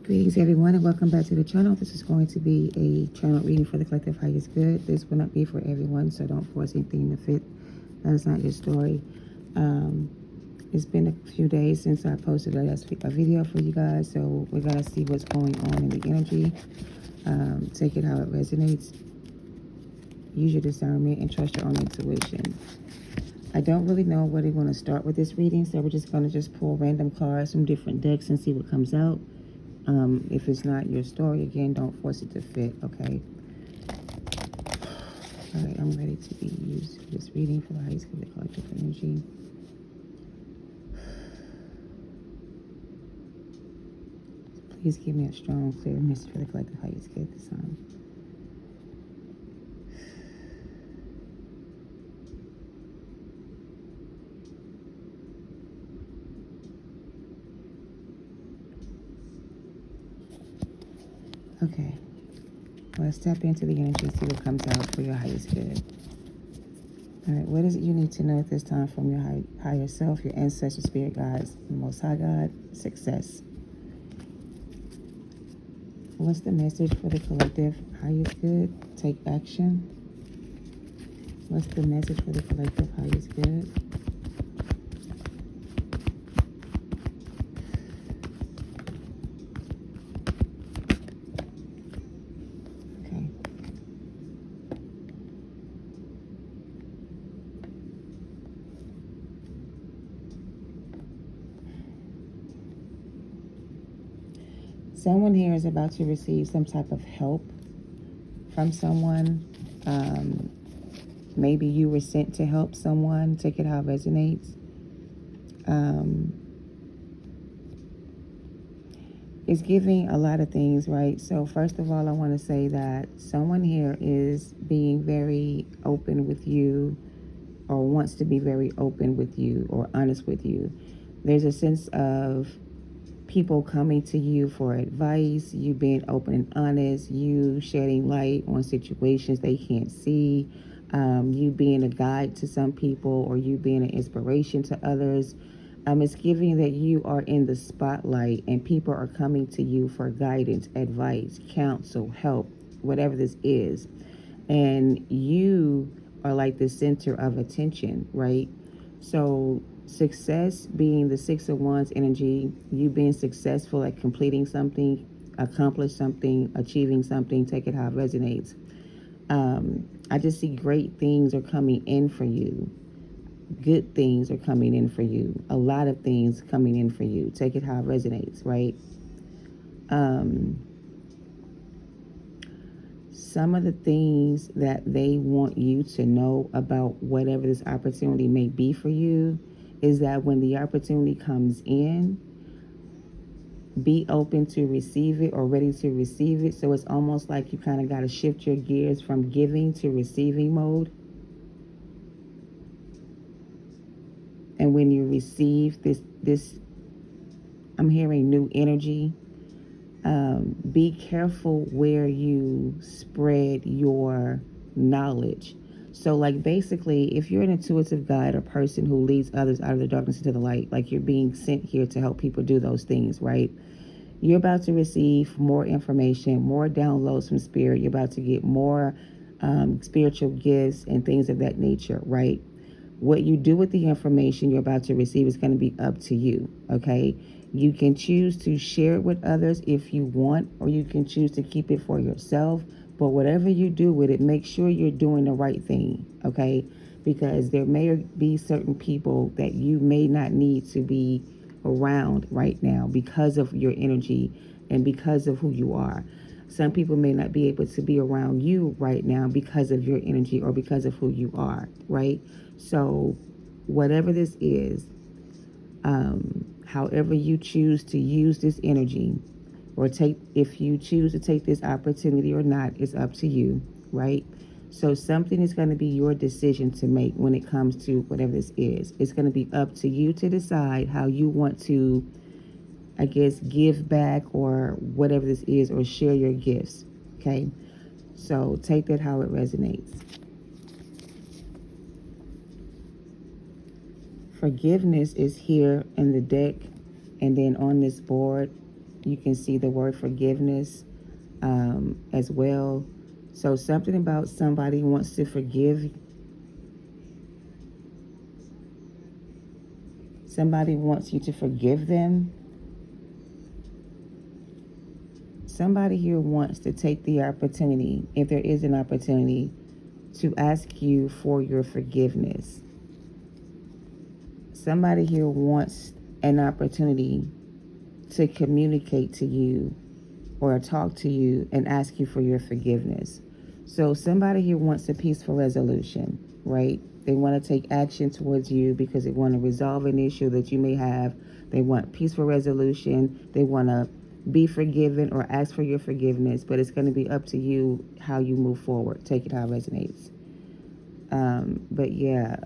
Greetings everyone and welcome back to the channel. This is going to be a channel reading for the collective highest good. This will not be for everyone, so don't force anything to fit. That is not your story. It's been a few days since I posted a video for you guys, so we're going to see what's going on in the energy. Take it how it resonates. Use your discernment and trust your own intuition. I don't really know where they want to start with this reading, so we're just going to pull random cards from different decks and see what comes out. If it's not your story, again, don't force it to fit, okay? All right, I'm ready to be used for this reading for the highest good, the collective energy. Please give me a strong, clear message for the collective highest good this time. Okay, let's tap into the energy and see what comes out for your highest good. All right, what is it you need to know at this time from your higher self, your ancestors, spirit guides, the Most High God? Success. What's the message for the collective highest good? Take action. What's the message for the collective highest good? Okay. Someone here is about to receive some type of help from someone. Maybe you were sent to help someone. Take it how it resonates. It's giving a lot of things, right? So first of all, I want to say that someone here is being very open with you, or wants to be very open with you or honest with you. There's a sense of people coming to you for advice, you being open and honest, you shedding light on situations they can't see, you being a guide to some people, or you being an inspiration to others. It's giving that you are in the spotlight and people are coming to you for guidance, advice, counsel, help, whatever this is. And you are like the center of attention, right? So success being the Six of Wands energy, you being successful at completing something, accomplish something, achieving something, take it how it resonates. I just see great things are coming in for you. Good things are coming in for you. A lot of things coming in for you. Take it how it resonates, right? Some of the things that they want you to know about whatever this opportunity may be for you is that when the opportunity comes in, be open to receive it or ready to receive it. So it's almost like you kind of got to shift your gears from giving to receiving mode. And when you receive this, I'm hearing new energy. Be careful where you spread your knowledge. So like basically, if you're an intuitive guide or person who leads others out of the darkness into the light, like you're being sent here to help people do those things, right? You're about to receive more information, more downloads from spirit. You're about to get more spiritual gifts and things of that nature, right? What you do with the information you're about to receive is going to be up to you, okay? You can choose to share it with others if you want, or you can choose to keep it for yourself. But whatever you do with it, make sure you're doing the right thing, okay? Because there may be certain people that you may not need to be around right now because of your energy and because of who you are. Some people may not be able to be around you right now because of your energy or because of who you are, right? So whatever this is, however you choose to use this energy, or if you choose to take this opportunity or not, it's up to you, right? So something is going to be your decision to make when it comes to whatever this is. It's going to be up to you to decide how you want to, I guess, give back or whatever this is, or share your gifts, okay? So take that how it resonates. Forgiveness is here in the deck, and then on this board, You can see the word forgiveness as well. So something about somebody who wants to forgive. Somebody wants you to forgive them. Somebody here wants to take the opportunity, if there is an opportunity, to ask you for your forgiveness. Somebody here wants an opportunity to communicate to you or talk to you and ask you for your forgiveness. So somebody here wants a peaceful resolution, right? They want to take action towards you because they want to resolve an issue that you may have. They want peaceful resolution. They want to be forgiven or ask for your forgiveness, but it's going to be up to you how you move forward. Take it how it resonates. But yeah.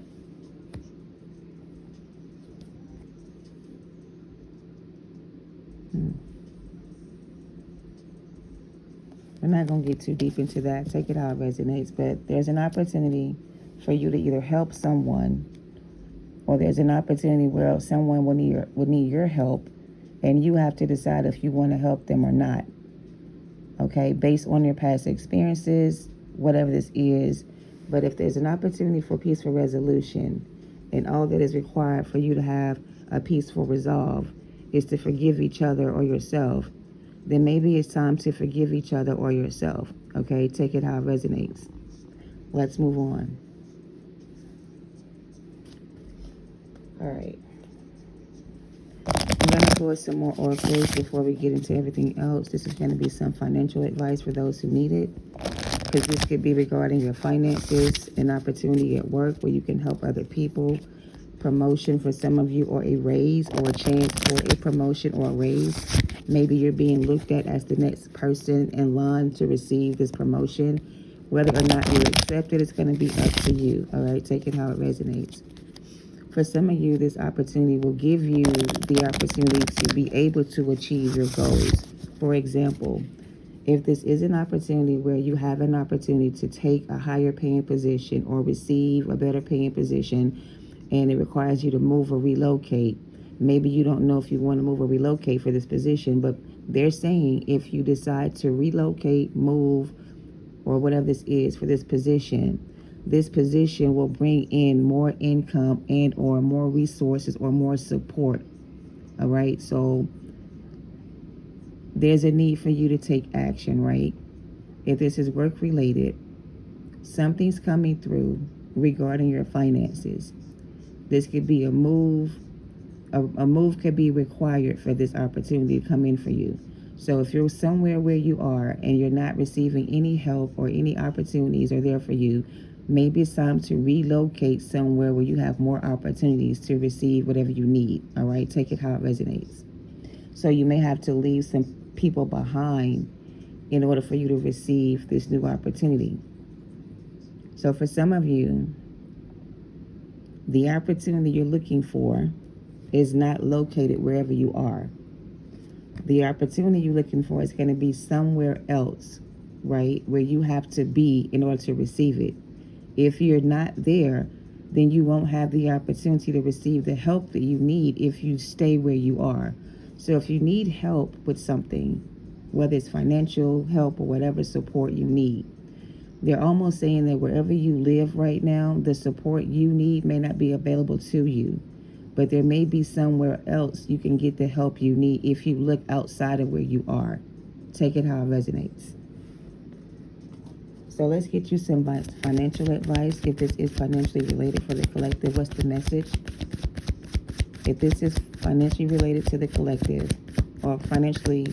We're not going to get too deep into that. Take it how it resonates. But there's an opportunity for you to either help someone, or there's an opportunity where someone will need your help, and you have to decide if you want to help them or not. Okay, based on your past experiences, whatever this is. But if there's an opportunity for peaceful resolution, and all that is required for you to have a peaceful resolve is to forgive each other or yourself, then maybe it's time to forgive each other or yourself. Okay, take it how it resonates. Let's move on. All right. I'm going to pull some more oracles before we get into everything else. This is going to be some financial advice for those who need it, because this could be regarding your finances, an opportunity at work where you can help other people, promotion for some of you, or a raise or a chance for a promotion or a raise. Maybe you're being looked at as the next person in line to receive this promotion. Whether or not you accept it, it's going to be up to you. All right, take it how it resonates. For some of you, this opportunity will give you the opportunity to be able to achieve your goals. For example, if this is an opportunity where you have an opportunity to take a higher paying position or receive a better paying position, and it requires you to move or relocate, maybe you don't know if you want to move or relocate for this position, but they're saying if you decide to relocate, move, or whatever this is for this position will bring in more income and or more resources or more support. All right, so there's a need for you to take action, right? If this is work related, something's coming through regarding your finances. This could be a move. A move could be required for this opportunity to come in for you. So if you're somewhere where you are and you're not receiving any help or any opportunities are there for you, maybe it's time to relocate somewhere where you have more opportunities to receive whatever you need. All right, take it how it resonates. So you may have to leave some people behind in order for you to receive this new opportunity. So for some of you, the opportunity you're looking for is not located wherever you are. The opportunity you're looking for is going to be somewhere else, right, where you have to be in order to receive it. If you're not there, then you won't have the opportunity to receive the help that you need if you stay where you are. So if you need help with something, whether it's financial help or whatever support you need, they're almost saying that wherever you live right now, the support you need may not be available to you. But there may be somewhere else you can get the help you need if you look outside of where you are. Take it how it resonates. So let's get you some financial advice. If this is financially related for the collective, what's the message? If this is financially related to the collective, or financially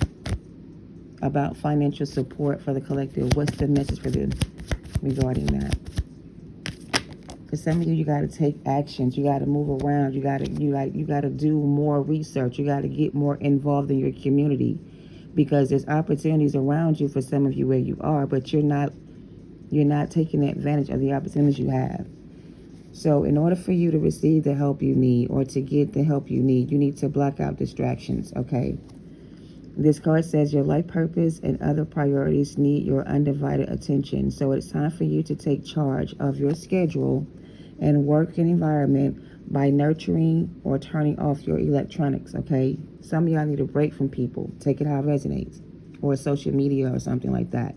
about financial support for the collective, what's the message for them regarding that? For some of you, you got to take actions. You got to move around. You got to do more research. You got to get more involved in your community, because there's opportunities around you for some of you where you are, but you're not taking advantage of the opportunities you have. So in order for you to receive the help you need, or to get the help you need to block out distractions, okay? This card says your life purpose and other priorities need your undivided attention. So it's time for you to take charge of your schedule and work environment by nurturing or turning off your electronics, okay? Some of y'all need a break from people. Take it how it resonates. Or social media or something like that.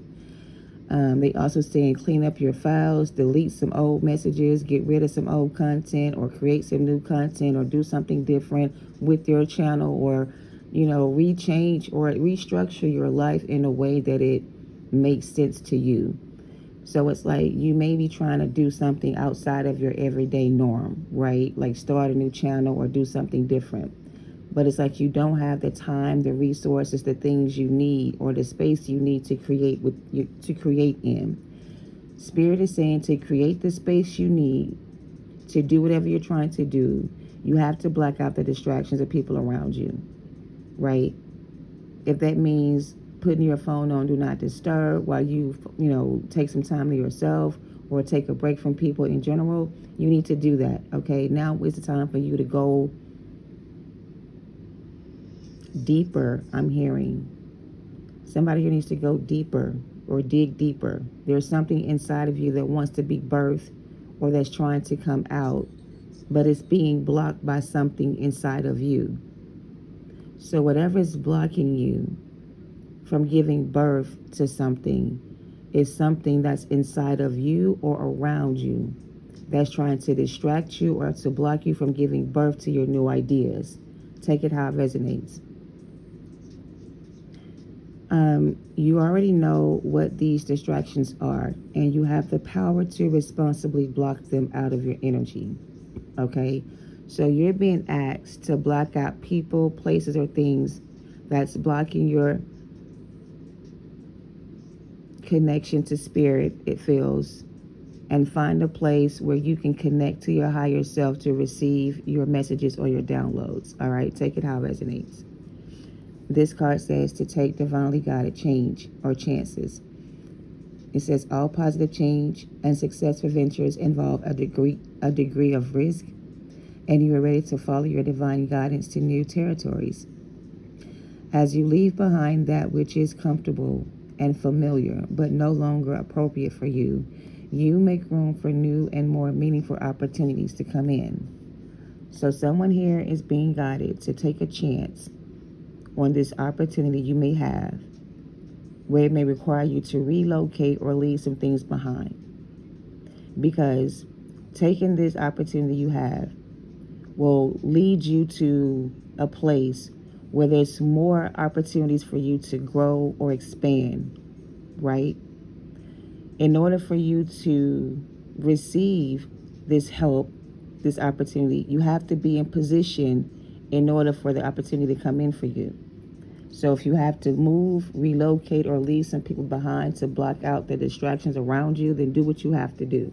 They also saying clean up your files, delete some old messages, get rid of some old content, or create some new content, or do something different with your channel, or, rechange or restructure your life in a way that it makes sense to you. So it's like you may be trying to do something outside of your everyday norm, right? Like start a new channel or do something different. But it's like you don't have the time, the resources, the things you need, or the space you need to create in. Spirit is saying to create the space you need to do whatever you're trying to do, you have to block out the distractions of people around you, right? If that means putting your phone on do not disturb while you take some time to yourself, or take a break from people in general, you need to do that. Okay, now is the time for you to go deeper. I'm hearing somebody here needs to go deeper or dig deeper. There's something inside of you that wants to be birthed or that's trying to come out, but it's being blocked by something inside of you. So whatever is blocking you from giving birth to something is something that's inside of you or around you that's trying to distract you or to block you from giving birth to your new ideas. Take it how it resonates. You already know what these distractions are, and you have the power to responsibly block them out of your energy. Okay? So you're being asked to block out people, places, or things that's blocking your connection to spirit, it feels, and find a place where you can connect to your higher self to receive your messages or your downloads. All right? Take it how it resonates. This card says to take divinely guided change or chances. It says all positive change and successful ventures involve a degree of risk, and you are ready to follow your divine guidance to new territories. As you leave behind that which is comfortable and familiar but no longer appropriate for you, you make room for new and more meaningful opportunities to come in. So someone here is being guided to take a chance on this opportunity you may have, where it may require you to relocate or leave some things behind. Because taking this opportunity you have will lead you to a place where there's more opportunities for you to grow or expand, right? In order for you to receive this help, this opportunity, you have to be in position in order for the opportunity to come in for you. So if you have to move, relocate, or leave some people behind to block out the distractions around you, then do what you have to do.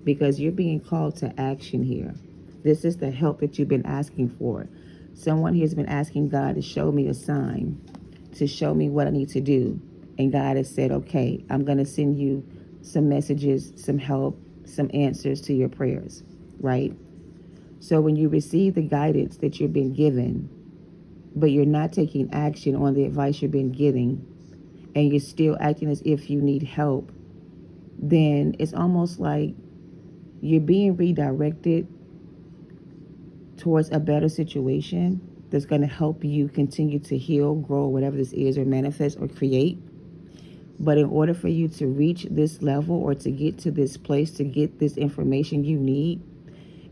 Because you're being called to action here. This is the help that you've been asking for. Someone here has been asking God to show me a sign, to show me what I need to do. And God has said, okay, I'm going to send you some messages, some help, some answers to your prayers, right? So when you receive the guidance that you've been given, but you're not taking action on the advice you've been getting, and you're still acting as if you need help, then it's almost like you're being redirected towards a better situation that's going to help you continue to heal, grow, whatever this is, or manifest or create. But in order for you to reach this level or to get to this place, to get this information you need,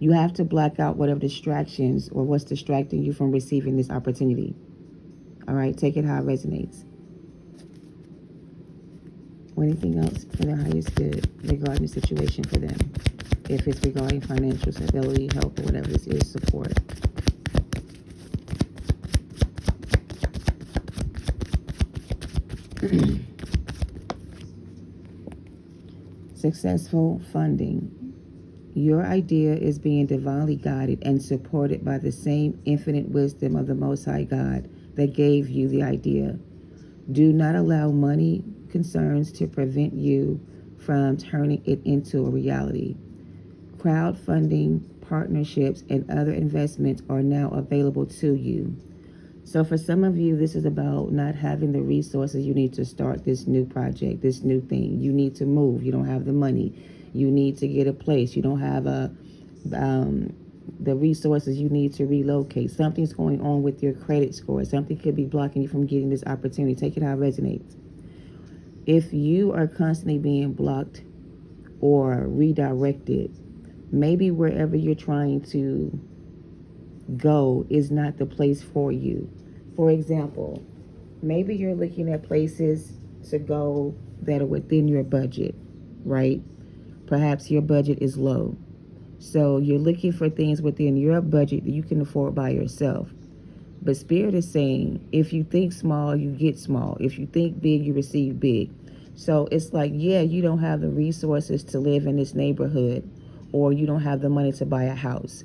you have to block out whatever distractions or what's distracting you from receiving this opportunity. All right, take it how it resonates. Or anything else for their highest good regarding the situation for them. If it's regarding financial stability, health, or whatever this is, support. Successful funding. Your idea is being divinely guided and supported by the same infinite wisdom of the Most High God that gave you the idea. Do not allow money concerns to prevent you from turning it into a reality. Crowdfunding, partnerships, and other investments are now available to you. So for some of you, this is about not having the resources you need to start this new project, this new thing. You need to move. You don't have the money. You need to get a place. You don't have the resources you need to relocate. Something's going on with your credit score. Something could be blocking you from getting this opportunity. Take it how it resonates. If you are constantly being blocked or redirected, maybe wherever you're trying to go is not the place for you. For example, maybe you're looking at places to go that are within your budget, right? Perhaps your budget is low. So you're looking for things within your budget that you can afford by yourself. But Spirit is saying, if you think small, you get small. If you think big, you receive big. So it's like, yeah, you don't have the resources to live in this neighborhood, or you don't have the money to buy a house.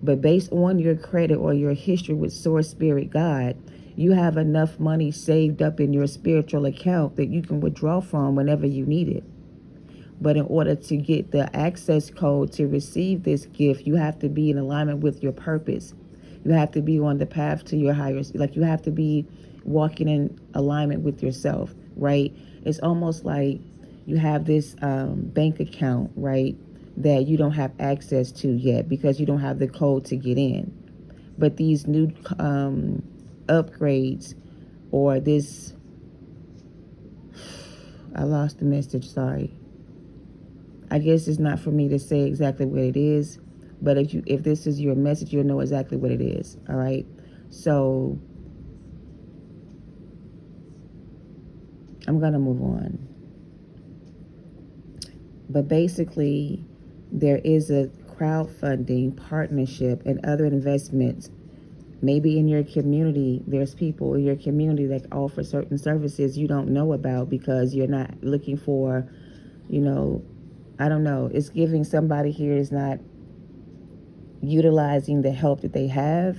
But based on your credit or your history with Source Spirit God, you have enough money saved up in your spiritual account that you can withdraw from whenever you need it. But in order to get the access code to receive this gift, you have to be in alignment with your purpose. You have to be on the path to your higher, like you have to be walking in alignment with yourself, right? It's almost like you have this bank account, right, that you don't have access to yet because you don't have the code to get in. But these new upgrades or this, I lost the message, sorry. I guess it's not for me to say exactly what it is, but if this is your message, you'll know exactly what it is. All right. So I'm gonna move on. But basically, there is a crowdfunding partnership and other investments. Maybe in your community, there's people in your community that offer certain services you don't know about because you're not looking for, I don't know. It's giving somebody here is not utilizing the help that they have,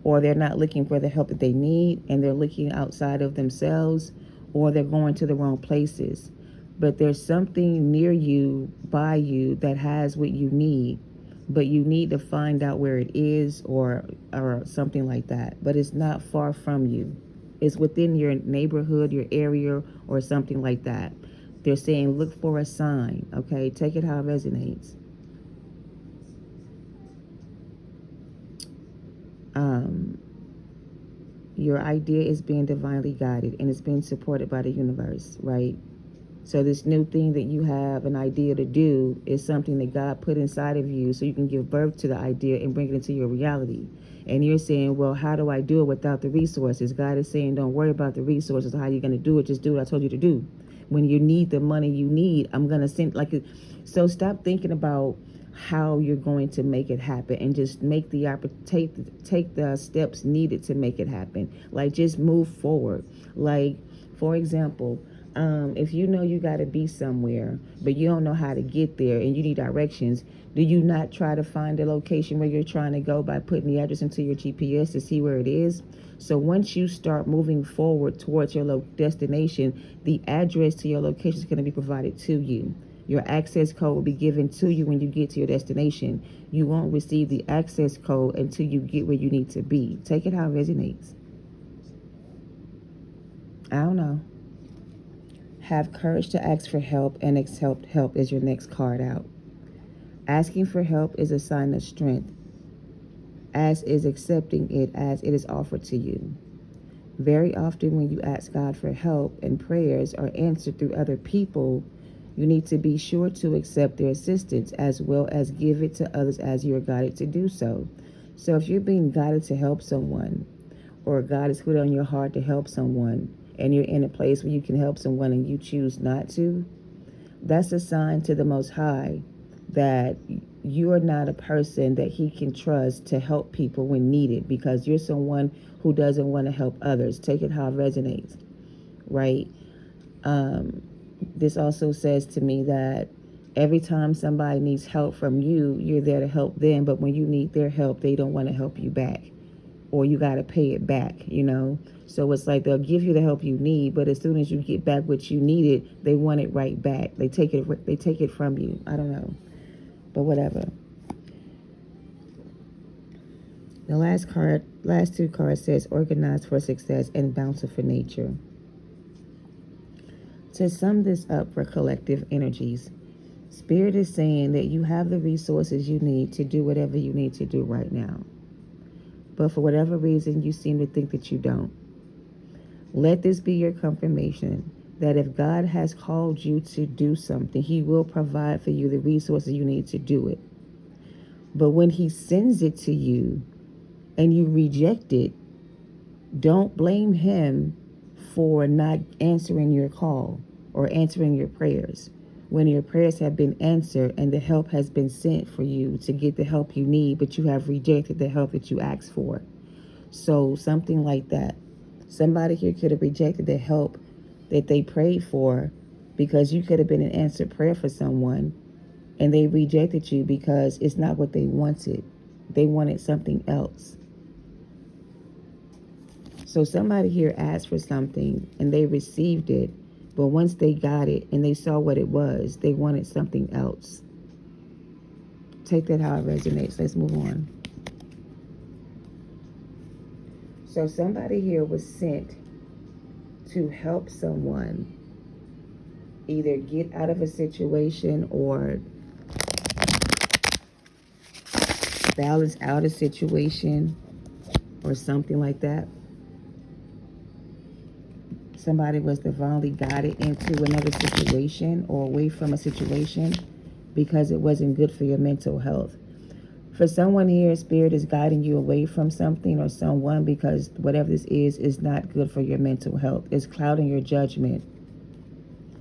or they're not looking for the help that they need and they're looking outside of themselves, or they're going to the wrong places. But there's something near you, by you, that has what you need, but you need to find out where it is, or something like that. But it's not far from you. It's within your neighborhood, your area, or something like that. They're saying look for a sign. Okay, take it how it resonates. Your idea is being divinely guided and it's being supported by the universe, right? So this new thing that you have an idea to do is something that God put inside of you so you can give birth to the idea and bring it into your reality. And you're saying, well, how do I do it without the resources? God is saying, don't worry about the resources, how you're going to do it. Just do what I told you to do. When you need the money you need, I'm going to send so stop thinking about how you're going to make it happen and just make take the steps needed to make it happen. Like just move forward. Like, for example, if you know you got to be somewhere, but you don't know how to get there and you need directions, do you not try to find the location where you're trying to go by putting the address into your GPS to see where it is? So once you start moving forward towards your destination, the address to your location is going to be provided to you. Your access code will be given to you when you get to your destination. You won't receive the access code until you get where you need to be. Take it how it resonates. I don't know. Have courage to ask for help, and accept help is your next card out. Asking for help is a sign of strength, as is accepting it as it is offered to you. Very often when you ask God for help and prayers are answered through other people, you need to be sure to accept their assistance as well as give it to others as you are guided to do so. So if you're being guided to help someone, or God has put it on your heart to help someone, and you're in a place where you can help someone and you choose not to, that's a sign to the Most High that you are not a person that he can trust to help people when needed, because you're someone who doesn't want to help others. Take it how it resonates, right? This also says to me that every time somebody needs help from you, you're there to help them, but when you need their help, they don't want to help you back, or you got to pay it back, So it's like they'll give you the help you need, but as soon as you get back what you needed, they want it right back. They take it from you. I don't know, but whatever. The last two cards says organized for success and bountiful nature. To sum this up for collective energies, Spirit is saying that you have the resources you need to do whatever you need to do right now. But for whatever reason, you seem to think that you don't. Let this be your confirmation that if God has called you to do something, He will provide for you the resources you need to do it. But when He sends it to you and you reject it, don't blame Him for not answering your call or answering your prayers when your prayers have been answered and the help has been sent for you to get the help you need, but you have rejected the help that you asked for. So something like that. Somebody here could have rejected the help that they prayed for because you could have been an answered prayer for someone, and they rejected you because it's not what they wanted. They wanted something else. So somebody here asked for something and they received it, but once they got it and they saw what it was, they wanted something else. Take that how it resonates. Let's move on. So somebody here was sent to help someone either get out of a situation or balance out a situation or something like that. Somebody was divinely guided into another situation or away from a situation because it wasn't good for your mental health. For someone here, Spirit is guiding you away from something or someone because whatever this is not good for your mental health. It's clouding your judgment.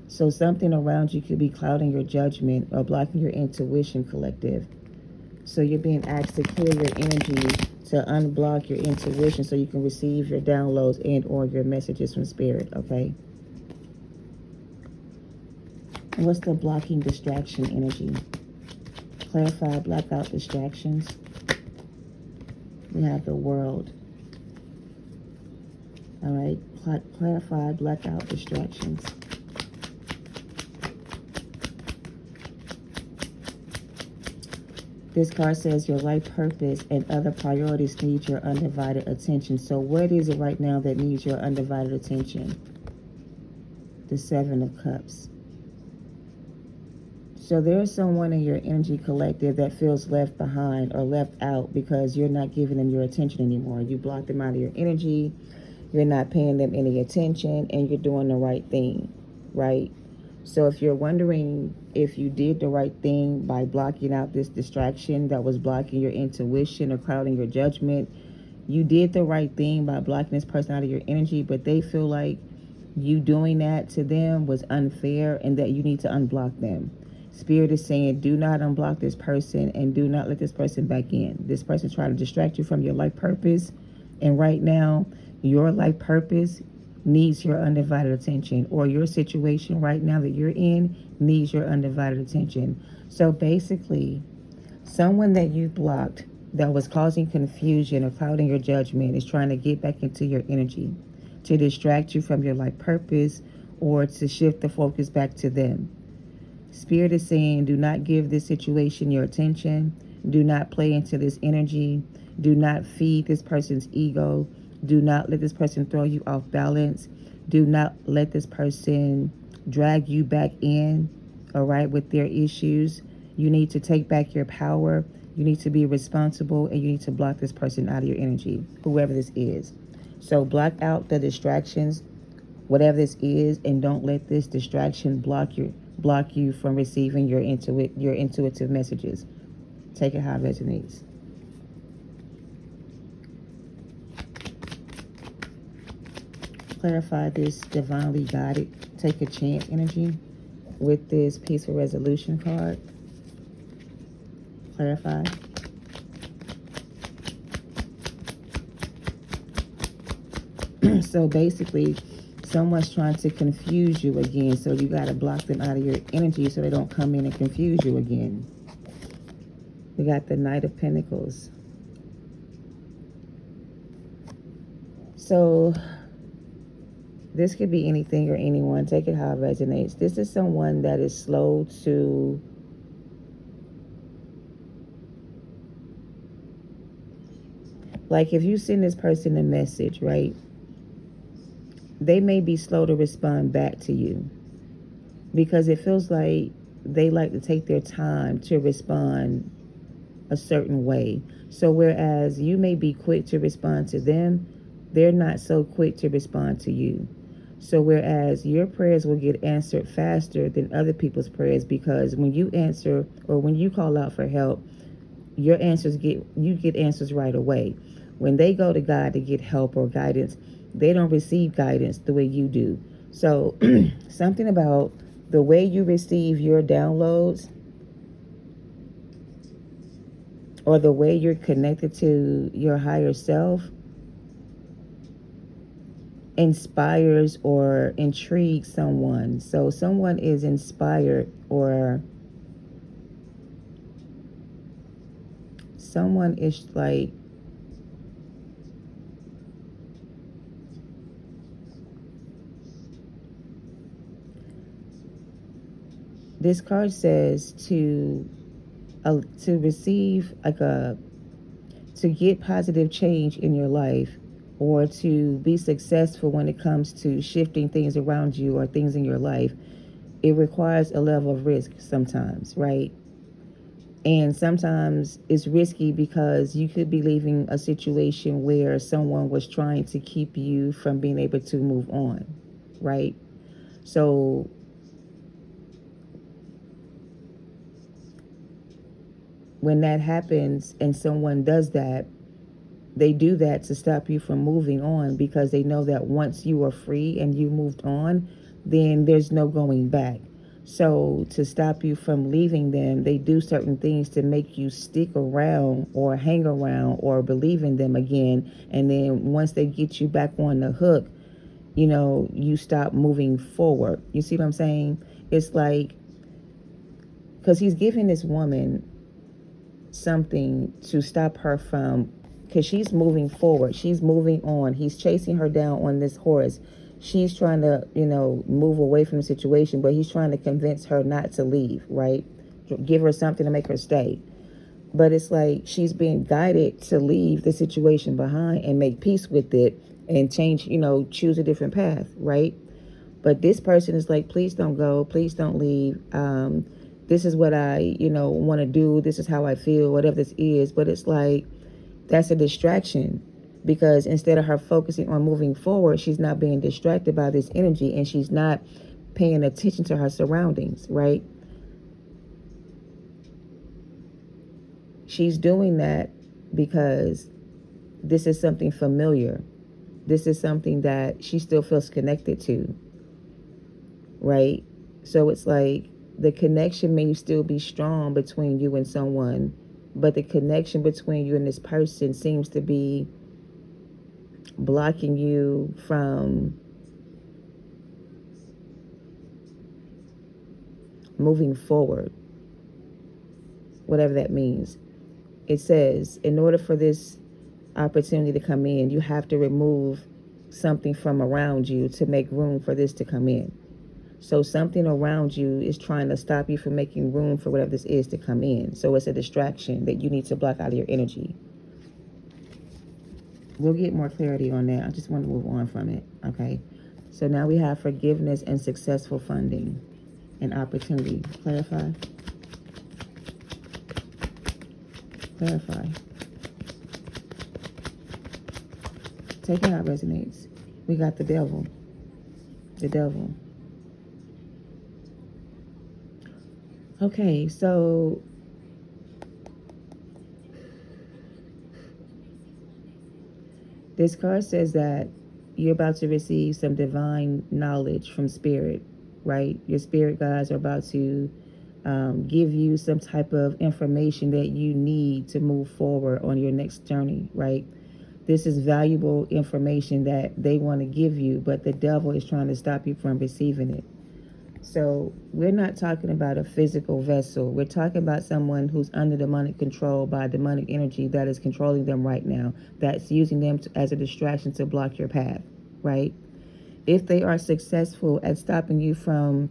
So something around you could be clouding your judgment or blocking your intuition, collective. So you're being asked to clear your energy, to unblock your intuition so you can receive your downloads and or your messages from Spirit, okay? And what's the blocking distraction energy? Clarify, block out distractions. We have the world. All right, clarify, block out distractions. This card says your life purpose and other priorities need your undivided attention. So what is it right now that needs your undivided attention? The Seven of Cups. So there's someone in your energy collective that feels left behind or left out because you're not giving them your attention anymore. You blocked them out of your energy. You're not paying them any attention and you're doing the right thing, right? So if you're wondering if you did the right thing by blocking out this distraction that was blocking your intuition or clouding your judgment, you did the right thing by blocking this person out of your energy, but they feel like you doing that to them was unfair and that you need to unblock them. Spirit is saying, do not unblock this person and do not let this person back in. This person is trying to distract you from your life purpose. And right now, your life purpose needs your undivided attention, or your situation right now that you're in needs your undivided attention. So basically, someone that you blocked that was causing confusion or clouding your judgment is trying to get back into your energy to distract you from your life purpose or to shift the focus back to them. Spirit is saying, do not give this situation your attention. Do not play into this energy. Do not feed this person's ego. Do not let this person throw you off balance. Do not let this person drag you back in, all right, with their issues. You need to take back your power. You need to be responsible, and you need to block this person out of your energy, whoever this is. So block out the distractions, whatever this is, and don't let this distraction block you from receiving your intuitive messages. Take it how it resonates. Clarify this divinely guided take a chance energy with this peaceful resolution card. Clarify. So basically, someone's trying to confuse you again, so you got to block them out of your energy so they don't come in and confuse you again. We got the Knight of Pentacles. So this could be anything or anyone. Take it how it resonates. This is someone that is slow to like, if you send this person a message, right, they may be slow to respond back to you because it feels like they like to take their time to respond a certain way. So whereas you may be quick to respond to them, they're not so quick to respond to you. So whereas your prayers will get answered faster than other people's prayers, because when you answer or when you call out for help, you get answers right away. When they go to God to get help or guidance, they don't receive guidance the way you do. So something about the way you receive your downloads, or the way you're connected to your higher self, inspires or intrigues someone. So someone is inspired, or someone is like, this card says to receive like a to get positive change in your life, or to be successful when it comes to shifting things around you or things in your life, it requires a level of risk sometimes, right? And sometimes it's risky because you could be leaving a situation where someone was trying to keep you from being able to move on, right? So when that happens and someone does that, they do that to stop you from moving on, because they know that once you are free and you moved on, then there's no going back. So to stop you from leaving them, they do certain things to make you stick around or hang around or believe in them again. And then once they get you back on the hook, you stop moving forward. You see what I'm saying? It's like, because he's giving this woman something to stop her from, because she's moving forward, she's moving on, he's chasing her down on this horse, she's trying to move away from the situation, but he's trying to convince her not to leave, right? Give her something to make her stay. But it's like she's being guided to leave the situation behind and make peace with it and change, choose a different path, right? But this person is like, please don't go, please don't leave. This is what I, want to do. This is how I feel, whatever this is. But it's like, that's a distraction, because instead of her focusing on moving forward, she's not being distracted by this energy, and she's not paying attention to her surroundings, right? She's doing that because this is something familiar. This is something that she still feels connected to, right? So it's like the connection may still be strong between you and someone, but the connection between you and this person seems to be blocking you from moving forward, whatever that means. It says, in order for this opportunity to come in, you have to remove something from around you to make room for this to come in. So something around you is trying to stop you from making room for whatever this is to come in. So it's a distraction that you need to block out of your energy. We'll get more clarity on that. I just want to move on from it, okay? So now we have forgiveness and successful funding and opportunity. Clarify. Clarify. Take it how it resonates. We got the devil. The devil. Okay, so this card says that you're about to receive some divine knowledge from spirit, right? Your spirit guides are about to give you some type of information that you need to move forward on your next journey, right? This is valuable information that they want to give you, but the devil is trying to stop you from receiving it. So we're not talking about a physical vessel. We're talking about someone who's under demonic control by demonic energy that is controlling them right now, that's using them as a distraction to block your path, right? If they are successful at stopping you from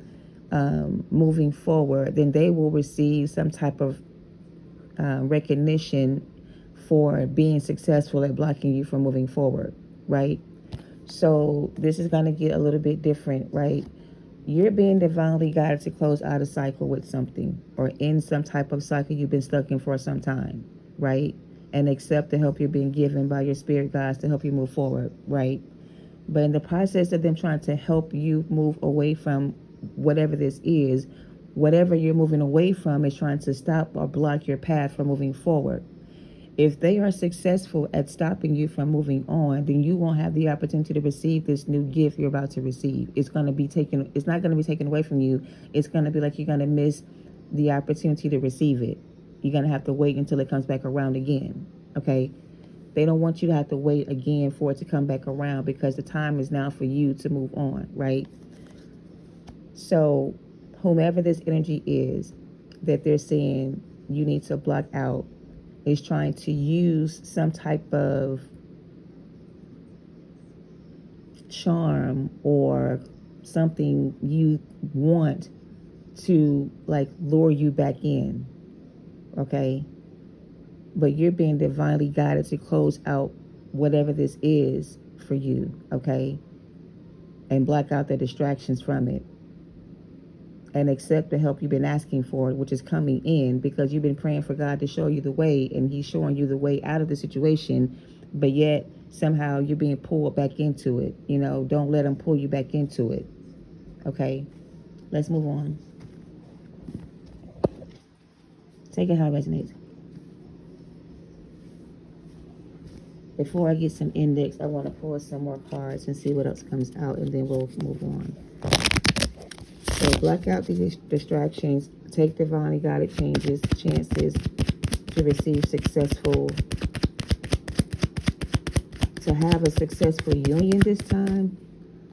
moving forward, then they will receive some type of recognition for being successful at blocking you from moving forward, right? So this is going to get a little bit different, right? You're being divinely guided to close out a cycle with something, or in some type of cycle you've been stuck in for some time, right? And accept the help you're being given by your spirit guides to help you move forward, right? But in the process of them trying to help you move away from whatever this is, whatever you're moving away from is trying to stop or block your path from moving forward. If they are successful at stopping you from moving on, then you won't have the opportunity to receive this new gift you're about to receive. It's going to be taken, it's not going to be taken away from you. It's going to be like you're going to miss the opportunity to receive it. You're going to have to wait until it comes back around again. Okay? They don't want you to have to wait again for it to come back around, because the time is now for you to move on, right? So, whomever this energy is that they're saying you need to block out is trying to use some type of charm or something you want to like lure you back in, okay? But you're being divinely guided to close out whatever this is for you, okay? And block out the distractions from it. And accept the help you've been asking for, which is coming in, because you've been praying for God to show you the way, and He's showing you the way out of the situation, but yet somehow you're being pulled back into it. You know, don't let Him pull you back into it. Okay? Let's move on. Take it how it resonates. Before I get some index, I want to pull some more cards and see what else comes out, and then we'll move on. So block out these distractions. Take divinely guided chances to receive to have a successful union this time.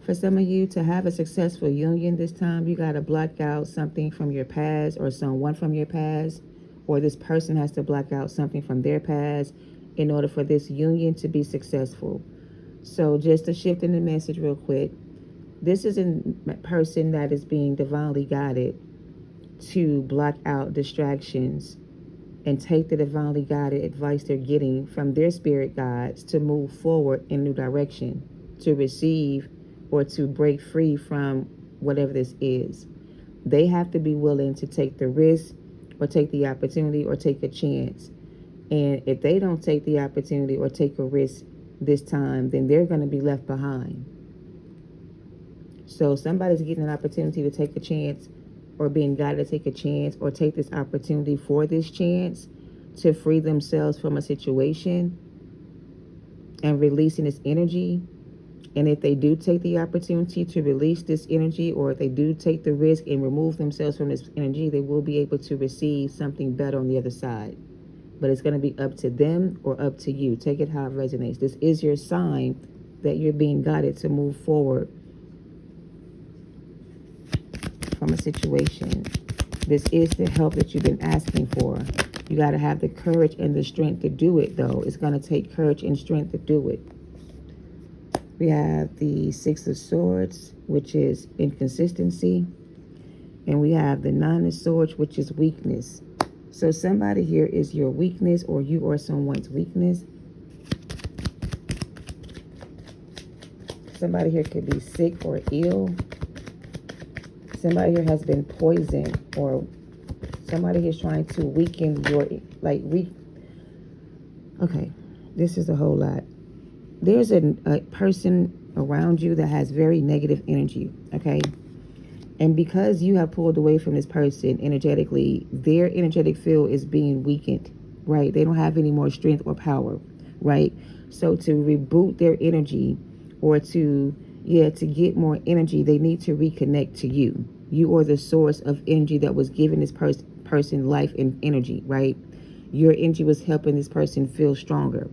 For some of you, to have a successful union this time, you got to block out something from your past, or someone from your past, or this person has to block out something from their past in order for this union to be successful. So just to shift in the message real quick, this is a person that is being divinely guided to block out distractions and take the divinely guided advice they're getting from their spirit guides to move forward in a new direction, to receive or to break free from whatever this is. They have to be willing to take the risk, or take the opportunity, or take a chance. And if they don't take the opportunity or take a risk this time, then they're going to be left behind. So somebody's getting an opportunity to take a chance, or being guided to take a chance, or take this opportunity for this chance to free themselves from a situation and releasing this energy. And if they do take the opportunity to release this energy, or if they do take the risk and remove themselves from this energy, they will be able to receive something better on the other side. But it's going to be up to them or up to you. Take it how it resonates. This is your sign that you're being guided to move forward from a situation. This is the help that you've been asking for. You got to have the courage and the strength to do it, though. It's going to take courage and strength to do it. We have the Six of Swords, which is inconsistency. And we have the Nine of Swords, which is weakness. So somebody here is your weakness, or you are someone's weakness. Somebody here could be sick or ill. Somebody here has been poisoned, or somebody here is trying to weaken your, okay, this is a whole lot. There's a person around you that has very negative energy, okay? And because you have pulled away from this person energetically, their energetic field is being weakened, right? They don't have any more strength or power, right? So to reboot their energy, or to get more energy, they need to reconnect to you. You are the source of energy that was giving this person life and energy, right? Your energy was helping this person feel stronger.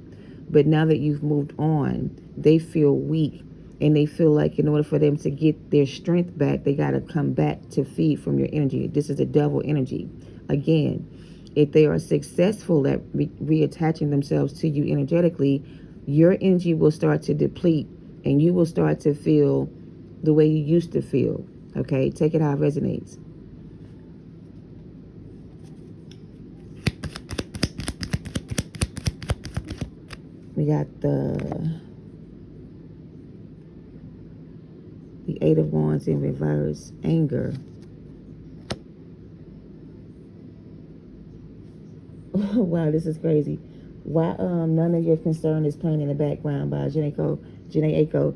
But now that you've moved on, they feel weak. And they feel like in order for them to get their strength back, they got to come back to feed from your energy. This is a double energy. Again, if they are successful at reattaching themselves to you energetically, your energy will start to deplete, and you will start to feel the way you used to feel. Okay? Take it how it resonates. We got the The Eight of Wands in reverse. Anger. Wow, this is crazy. Why none of your concern is playing in the background by Janae Aiko.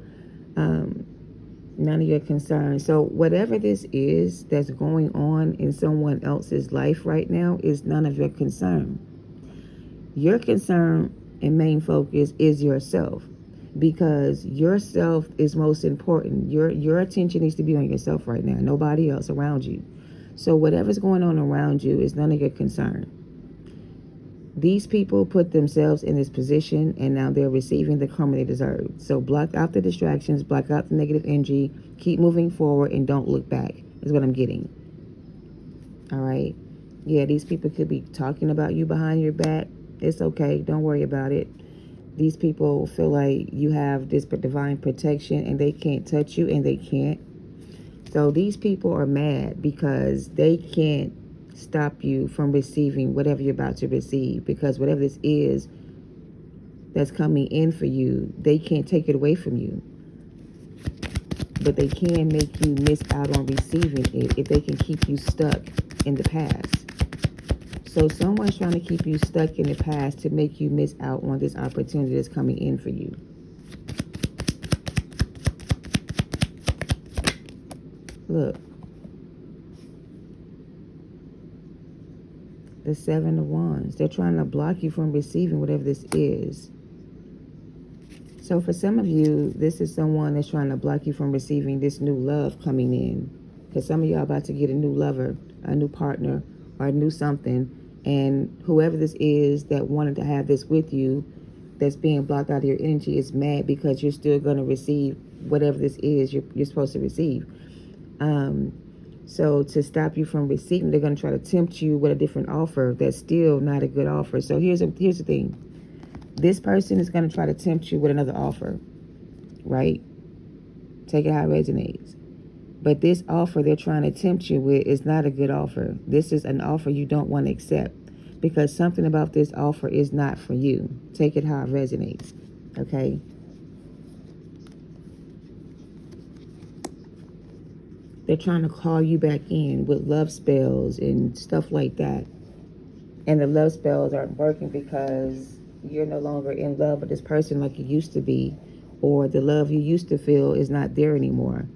None of your concern. So whatever this is that's going on in someone else's life right now is none of your concern. Your concern and main focus is yourself, because yourself is most important. Your attention needs to be on yourself right now, nobody else around you. So whatever's going on around you is none of your concern. These people put themselves in this position, and now they're receiving the karma they deserve. So block out the distractions, block out the negative energy, keep moving forward, and don't look back, is what I'm getting. All right? Yeah, these people could be talking about you behind your back. It's okay. Don't worry about it. These people feel like you have this divine protection, and they can't touch you, and they can't. So these people are mad because they can't stop you from receiving whatever you're about to receive, because whatever this is that's coming in for you, they can't take it away from you, but they can make you miss out on receiving it if they can keep you stuck in the past. So someone's trying to keep you stuck in the past to make you miss out on this opportunity that's coming in for you. Look, the Seven of Wands. They're trying to block you from receiving whatever this is. So for some of you, this is someone that's trying to block you from receiving this new love coming in. Because some of y'all about to get a new lover, a new partner, or a new something. And whoever this is that wanted to have this with you, that's being blocked out of your energy, is mad because you're still going to receive whatever this is you're supposed to receive. So to stop you from receiving, they're going to try to tempt you with a different offer that's still not a good offer. So here's the thing. This person is going to try to tempt you with another offer, right? Take it how it resonates. But this offer they're trying to tempt you with is not a good offer. This is an offer you don't want to accept, because something about this offer is not for you. Take it how it resonates, okay? They're trying to call you back in with love spells and stuff like that. And the love spells aren't working because you're no longer in love with this person like you used to be, or the love you used to feel is not there anymore.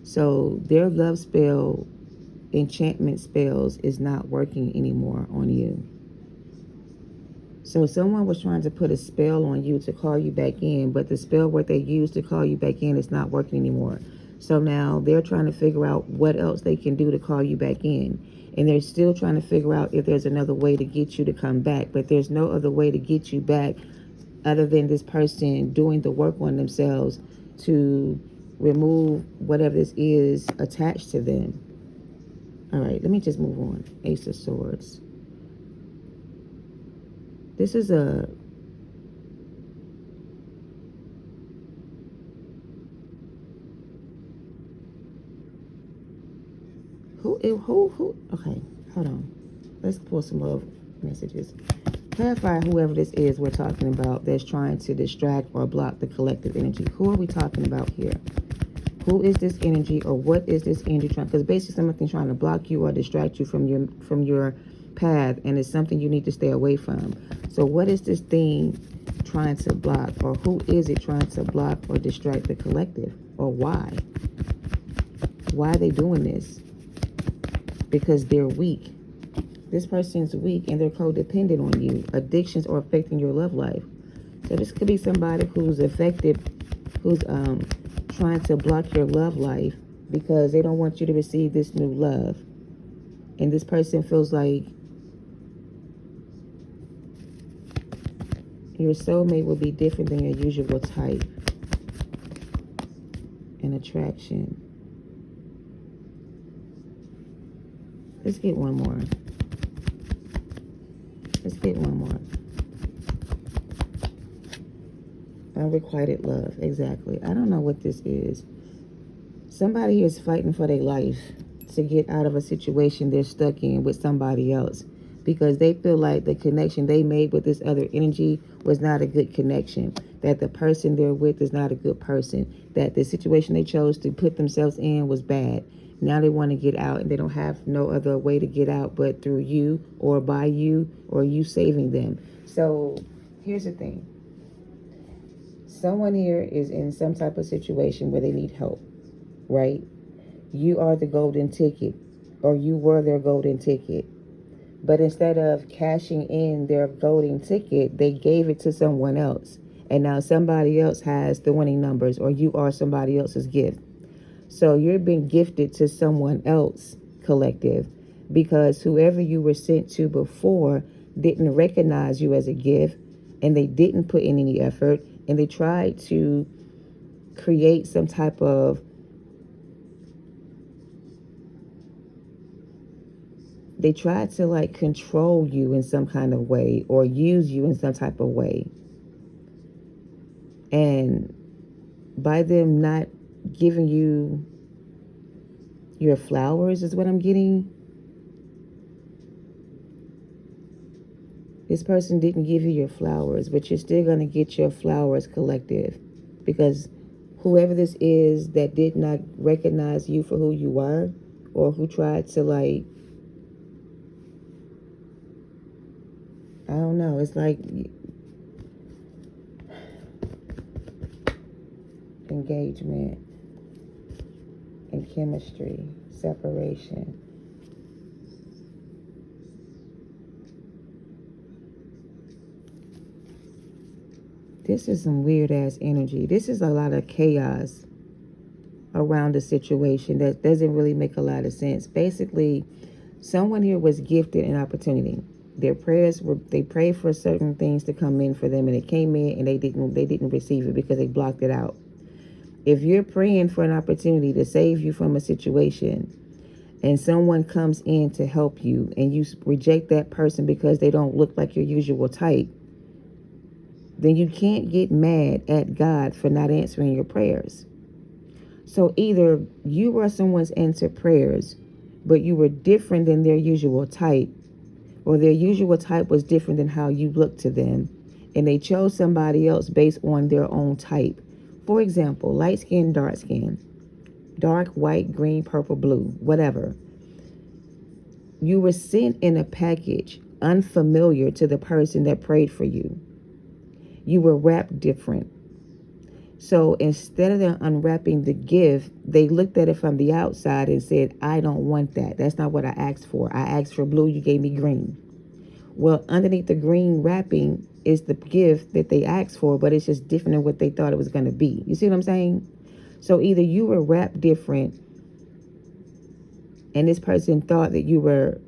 So their love spell, enchantment spells, is not working anymore on you. So someone was trying to put a spell on you to call you back in, but the spell what they used to call you back in is not working anymore. So now they're trying to figure out what else they can do to call you back in. And they're still trying to figure out if there's another way to get you to come back. But there's no other way to get you back other than this person doing the work on themselves to remove whatever this is attached to them. All right, let me just move on. Ace of Swords. This is a... Who? Okay, hold on. Let's pull some love messages. Clarify whoever this is we're talking about that's trying to distract or block the collective energy. Who are we talking about here? Who is this energy, or what is this energy trying? Because basically something trying to block you or distract you from your path, and it's something you need to stay away from. So what is this thing trying to block, or who is it trying to block or distract the collective, or why? Why are they doing this? Because they're weak. This person's weak and they're codependent on you. Addictions are affecting your love life. So this could be somebody who's affected, who's trying to block your love life because they don't want you to receive this new love. And this person feels like your soulmate will be different than your usual type and attraction. Let's get one more. Let's get one more. Unrequited love. Exactly. I don't know what this is. Somebody is fighting for their life to get out of a situation they're stuck in with somebody else, because they feel like the connection they made with this other energy was not a good connection. that the person they're with is not a good person, that the situation they chose to put themselves in was bad. Now they want to get out, and they don't have no other way to get out but through you, or by you, or you saving them. So here's the thing. Someone here is in some type of situation where they need help, right? You are the golden ticket, or you were their golden ticket. But instead of cashing in their golden ticket, they gave it to someone else. And now somebody else has the winning numbers, or you are somebody else's gift. So you're being gifted to someone else, collective, because whoever you were sent to before didn't recognize you as a gift, and they didn't put in any effort, and they tried to create some type of, they tried to like control you in some kind of way, or use you in some type of way. And by them not giving you your flowers, is what I'm getting. This person didn't give you your flowers, but you're still going to get your flowers, collective. Because whoever this is that did not recognize you for who you were, or who tried to like, I don't know, it's like engagement and chemistry, separation. This is some weird ass energy. This is a lot of chaos around the situation that doesn't really make a lot of sense. Basically, someone here was gifted an opportunity. Their prayers were, they prayed for certain things to come in for them, and it came in, and they didn't receive it because they blocked it out. If you're praying for an opportunity to save you from a situation, and someone comes in to help you, and you reject that person because they don't look like your usual type, then you can't get mad at God for not answering your prayers. So either you were someone's answered prayers, but you were different than their usual type, or their usual type was different than how you looked to them, and they chose somebody else based on their own type. For example, light skin, dark, white, green, purple, blue, whatever. You were sent in a package unfamiliar to the person that prayed for you. You were wrapped different. So instead of them unwrapping the gift, they looked at it from the outside and said, I don't want that. That's not what I asked for. I asked for blue, you gave me green. Well, underneath the green wrapping is the gift that they asked for, but it's just different than what they thought it was going to be. You see what I'm saying? So either you were wrapped different, and this person thought that you were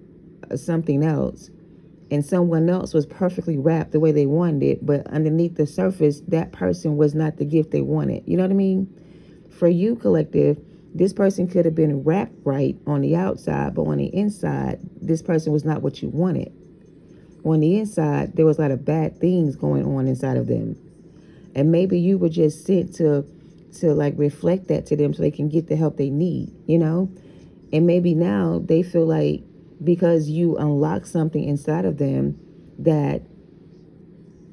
something else, and someone else was perfectly wrapped the way they wanted it, but underneath the surface, that person was not the gift they wanted. You know what I mean? For you, collective, this person could have been wrapped right on the outside, but on the inside, this person was not what you wanted. On the inside, there was a lot of bad things going on inside of them. And maybe you were just sent to like reflect that to them so they can get the help they need, you know? And maybe now they feel like because you unlock something inside of them, that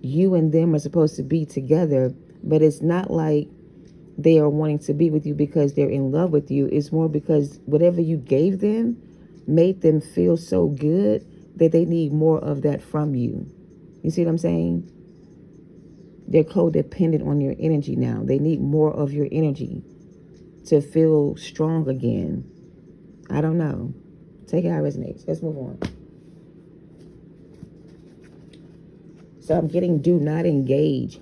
you and them are supposed to be together, but it's not like they are wanting to be with you because they're in love with you. It's more because whatever you gave them made them feel so good that they need more of that from you. You see what I'm saying? They're codependent on your energy now. They need more of your energy to feel strong again. I don't know. Take it how it resonates. Let's move on. So I'm getting, do not engage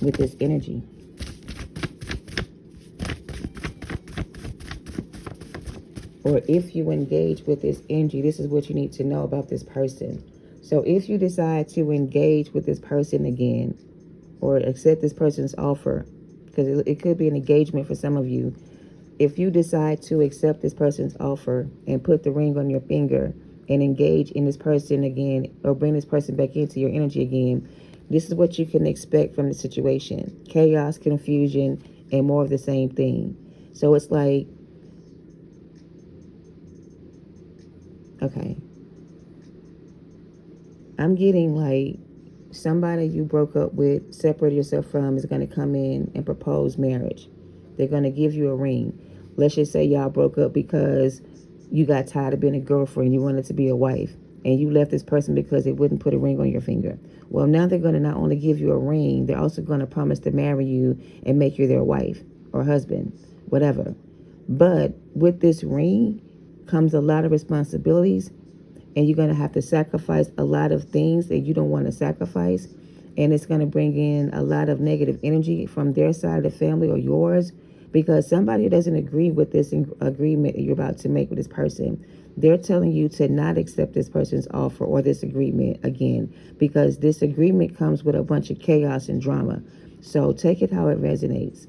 with this energy. Or if you engage with this energy, this is what you need to know about this person. So if you decide to engage with this person again, or accept this person's offer, because it could be an engagement for some of you. If you decide to accept this person's offer and put the ring on your finger and engage in this person again, or bring this person back into your energy again, this is what you can expect from the situation. Chaos, confusion, and more of the same thing. So it's like, okay, I'm getting like somebody you broke up with, separated yourself from, is going to come in and propose marriage. They're going to give you a ring. Let's just say y'all broke up because you got tired of being a girlfriend. You wanted to be a wife. And you left this person because they wouldn't put a ring on your finger. Well, now they're going to not only give you a ring, they're also going to promise to marry you and make you their wife or husband, whatever. But with this ring comes a lot of responsibilities, and you're going to have to sacrifice a lot of things that you don't want to sacrifice. And it's going to bring in a lot of negative energy from their side of the family or yours, because somebody doesn't agree with this agreement that you're about to make with this person. They're telling you to not accept this person's offer or this agreement again, because this agreement comes with a bunch of chaos and drama. So take it how it resonates.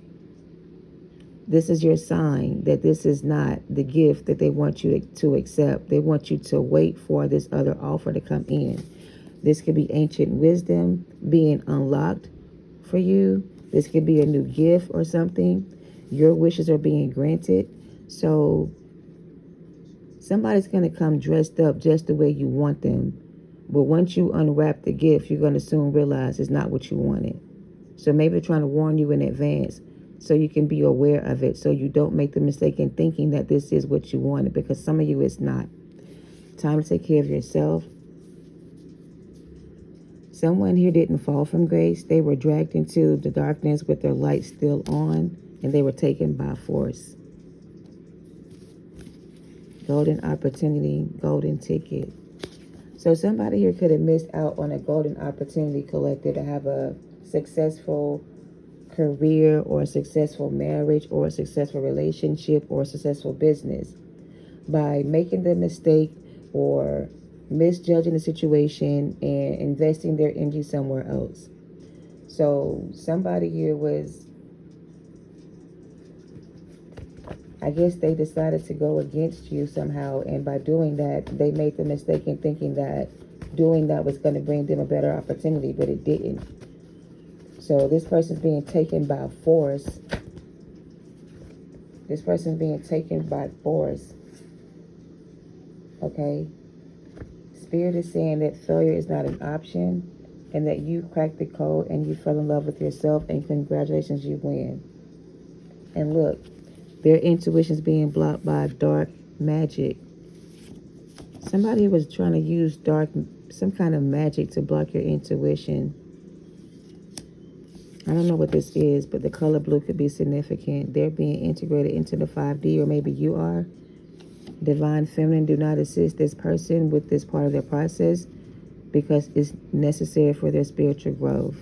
This is your sign that this is not the gift that they want you to accept. They want you to wait for this other offer to come in. This could be ancient wisdom being unlocked for you. This could be a new gift or something. Your wishes are being granted. So somebody's going to come dressed up just the way you want them. But once you unwrap the gift, you're going to soon realize it's not what you wanted. So maybe they're trying to warn you in advance so you can be aware of it, so you don't make the mistake in thinking that this is what you wanted, because some of you it's not. Time to take care of yourself. Someone here didn't fall from grace. They were dragged into the darkness with their light still on, and they were taken by force. Golden opportunity, golden ticket. So somebody here could have missed out on a golden opportunity, collective, to have a successful career or a successful marriage or a successful relationship or a successful business by making the mistake or misjudging the situation and investing their energy somewhere else. So somebody here was, I guess they decided to go against you somehow, and by doing that, they made the mistake in thinking that doing that was going to bring them a better opportunity, but it didn't. So this person's being taken by force. This person's being taken by force. Okay? Spirit is saying that failure is not an option, and that you cracked the code and you fell in love with yourself, and congratulations, you win. And look, their intuition's being blocked by dark magic. Somebody was trying to use some kind of magic to block your intuition. I don't know what this is, but the color blue could be significant. They're being integrated into the 5D, or maybe you are. Divine Feminine, do not assist this person with this part of their process because it's necessary for their spiritual growth.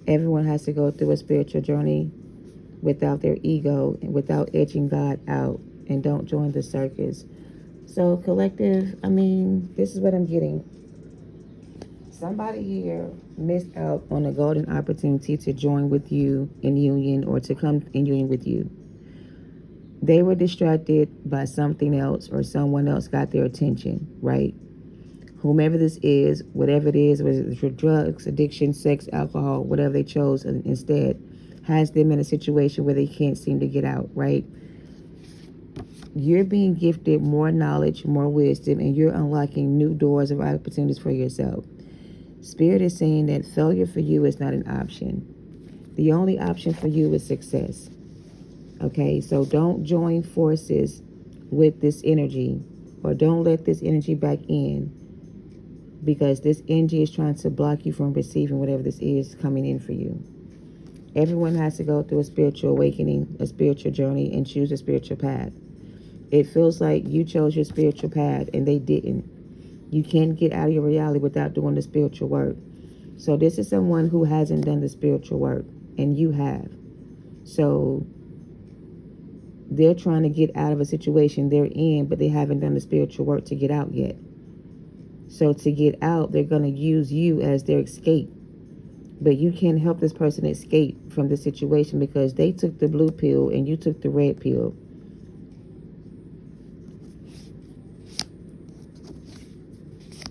Everyone has to go through a spiritual journey without their ego and without edging God out, and don't join the circus. So collective, this is what I'm getting. Somebody here missed out on a golden opportunity to join with you in union, or to come in union with you. They were distracted by something else, or someone else got their attention, right? Whomever this is, whatever it is, whether it's drugs, addiction, sex, alcohol, whatever they chose instead, has them in a situation where they can't seem to get out, right? You're being gifted more knowledge, more wisdom, and you're unlocking new doors of opportunities for yourself. Spirit is saying that failure for you is not an option. The only option for you is success. Okay, so don't join forces with this energy, or don't let this energy back in, because this energy is trying to block you from receiving whatever this is coming in for you. Everyone has to go through a spiritual awakening, a spiritual journey, and choose a spiritual path. It feels like you chose your spiritual path and they didn't. You can't get out of your reality without doing the spiritual work. So this is someone who hasn't done the spiritual work, and you have. So they're trying to get out of a situation they're in, but they haven't done the spiritual work to get out yet. So to get out, they're going to use you as their escape. But you can't help this person escape from the situation, because they took the blue pill and you took the red pill.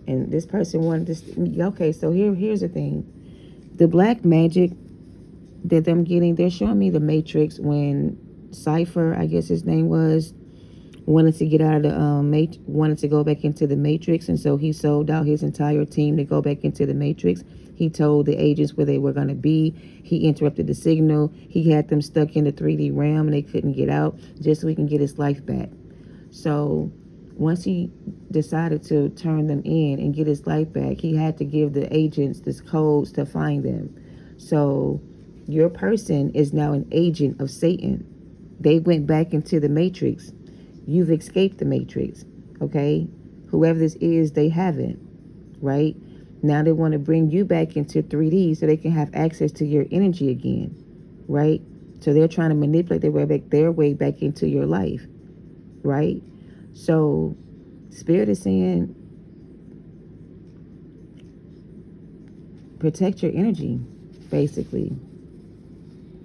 And this person wanted to... Okay, so here's the thing. The black magic that I'm getting, they're showing me the Matrix when Cypher, I guess his name was wanted to get out of the wanted to go back into the matrix, and so he sold out his entire team to go back into the matrix. He told the agents where they were going to be. He interrupted the signal. He had them stuck in the 3D realm and they couldn't get out, just so he can get his life back. So once he decided to turn them in and get his life back, he had to give the agents this codes to find them. So your person is now an agent of Satan. They went back into the matrix. You've escaped the matrix, okay? Whoever this is, they haven't, right? Now they want to bring you back into 3D so they can have access to your energy again, right? So they're trying to manipulate their way back into your life, right? So Spirit is saying, protect your energy, basically.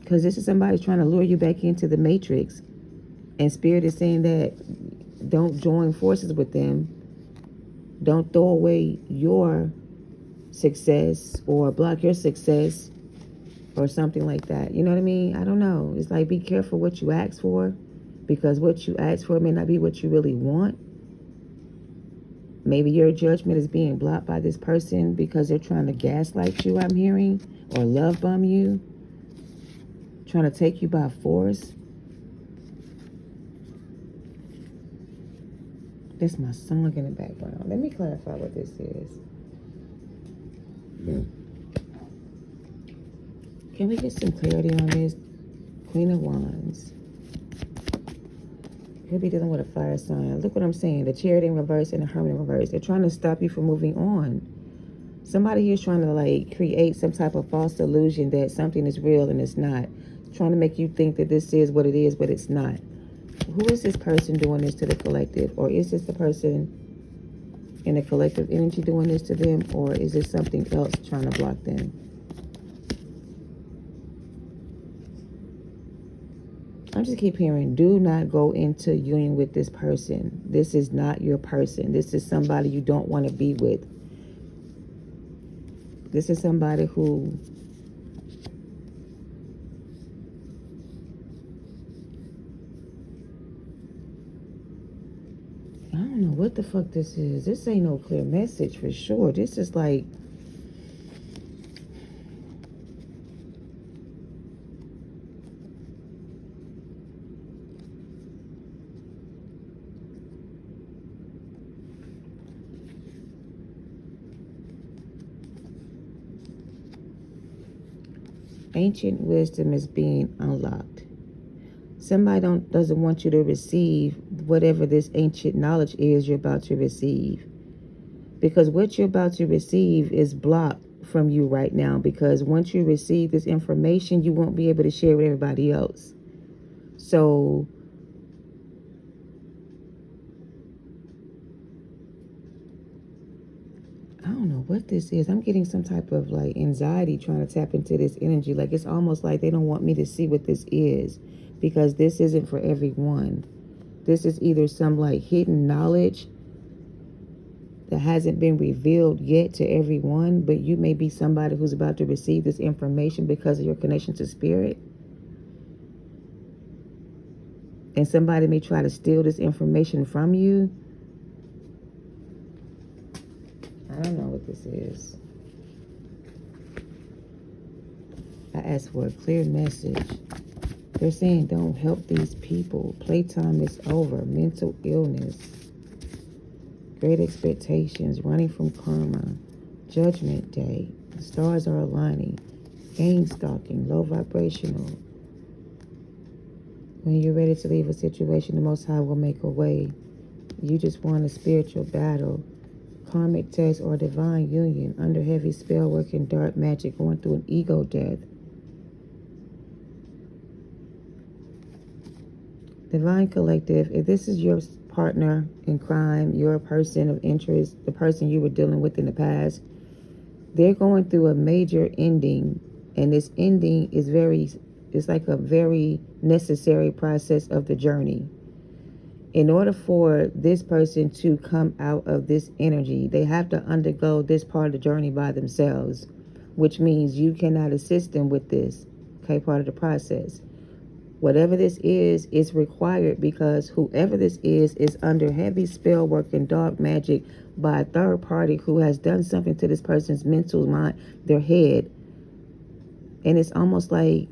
Because this is somebody trying to lure you back into the matrix. And Spirit is saying that don't join forces with them. Don't throw away your success or block your success or something like that. You know what I mean? I don't know. It's like, be careful what you ask for, because what you ask for may not be what you really want. Maybe your judgment is being blocked by this person because they're trying to gaslight you, I'm hearing, or love bomb you, trying to take you by force. That's my song in the background. Let me clarify what this is. Can we get some clarity on this? Queen of Wands. Could be dealing with a fire sign. Look what I'm saying. The Chariot in reverse and the Hermit in reverse. They're trying to stop you from moving on. Somebody here is trying to like create some type of false illusion that something is real and it's not. Trying to make you think that this is what it is, but it's not. Who is this person doing this to the collective? Or is this the person in the collective energy doing this to them? Or is this something else trying to block them? I just keep hearing, do not go into union with this person. This is not your person. This is somebody you don't want to be with. This is somebody who I don't know what the fuck this is. This ain't no clear message for sure. This is like, ancient wisdom is being unlocked. Somebody doesn't want you to receive whatever this ancient knowledge is you're about to receive. Because what you're about to receive is blocked from you right now. Because once you receive this information, you won't be able to share with everybody else. So I don't know what this is. I'm getting some type of like anxiety trying to tap into this energy. Like it's almost like they don't want me to see what this is, because this isn't for everyone. This is either some like hidden knowledge that hasn't been revealed yet to everyone, but you may be somebody who's about to receive this information because of your connection to spirit. And somebody may try to steal this information from you. I don't know what this is. I asked for a clear message. They're saying don't help these people. Playtime is over. Mental illness. Great expectations. Running from karma. Judgment day. The stars are aligning. Game stalking. Low vibrational. When you're ready to leave a situation, the Most High will make a way. You just won a spiritual battle. Karmic test or divine union. Under heavy spell work and dark magic. Going through an ego death. Divine collective, if this is your partner in crime, your person of interest, the person you were dealing with in the past, they're going through a major ending. And this ending is it's like a very necessary process of the journey. In order for this person to come out of this energy, they have to undergo this part of the journey by themselves, which means you cannot assist them with this, okay, part of the process. Whatever this is required, because whoever this is under heavy spell work and dark magic by a third party who has done something to this person's mental mind, their head. And it's almost like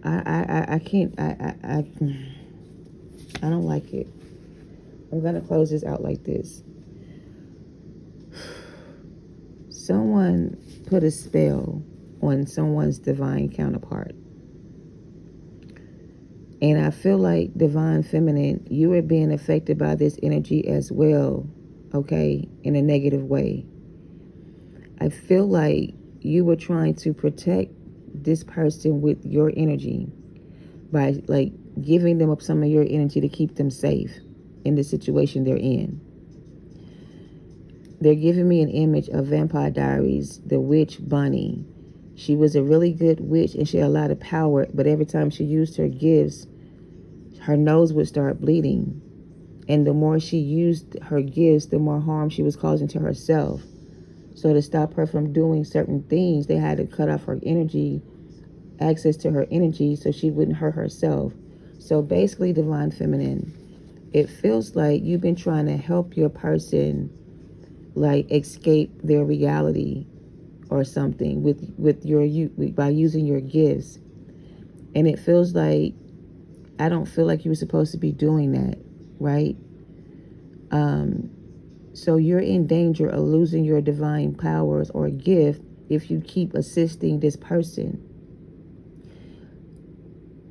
I can't I don't like it. I'm gonna close this out like this. Someone put a spell on someone's divine counterpart. And I feel like, divine feminine, you are being affected by this energy as well, okay, in a negative way. I feel like you were trying to protect this person with your energy by like giving them up some of your energy to keep them safe in the situation they're in. They're giving me an image of Vampire Diaries, the witch Bunny. She was a really good witch and she had a lot of power, but every time she used her gifts, her nose would start bleeding. And the more she used her gifts, the more harm she was causing to herself. So to stop her from doing certain things, they had to cut off her energy, access to her energy, so she wouldn't hurt herself. So basically, divine feminine, it feels like you've been trying to help your person like escape their reality or something with your by using your gifts. And it feels like, I don't feel like you were supposed to be doing that, right? So you're in danger of losing your divine powers or gift if you keep assisting this person.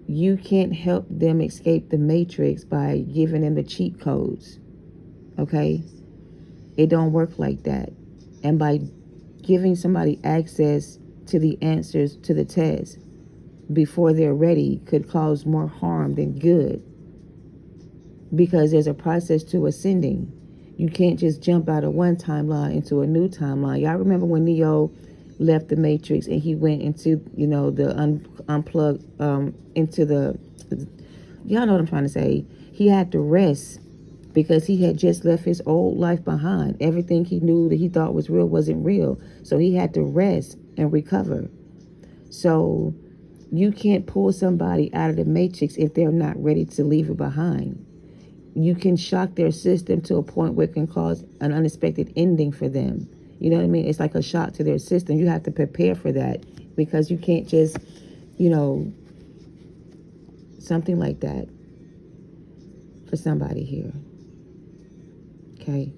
You can't help them escape the matrix by giving them the cheat codes, okay? It don't work like that. And by giving somebody access to the answers to the test before they're ready could cause more harm than good, because there's a process to ascending. You can't just jump out of one timeline into a new timeline. Y'all remember when Neo left the Matrix and he went into, the unplugged, into the, y'all know what I'm trying to say. He had to rest because he had just left his old life behind. Everything he knew that he thought was real wasn't real. So he had to rest and recover. So you can't pull somebody out of the Matrix if they're not ready to leave it behind. You can shock their system to a point where it can cause an unexpected ending for them. You know what I mean? It's like a shock to their system. You have to prepare for that, because you can't just, something like that for somebody here. Okay.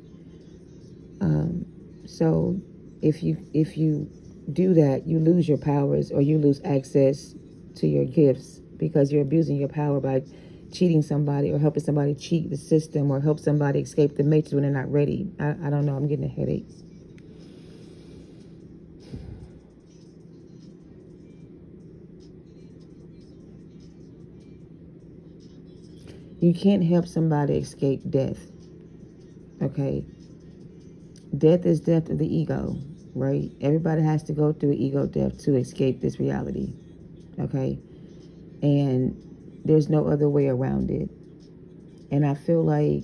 So if you do that, you lose your powers or you lose access to your gifts, because you're abusing your power by cheating somebody or helping somebody cheat the system or help somebody escape the matrix when they're not ready. I don't know. I'm getting a headache. You can't help somebody escape death. Okay? Death is death of the ego, right? Everybody has to go through ego death to escape this reality. Okay? And there's no other way around it. And I feel like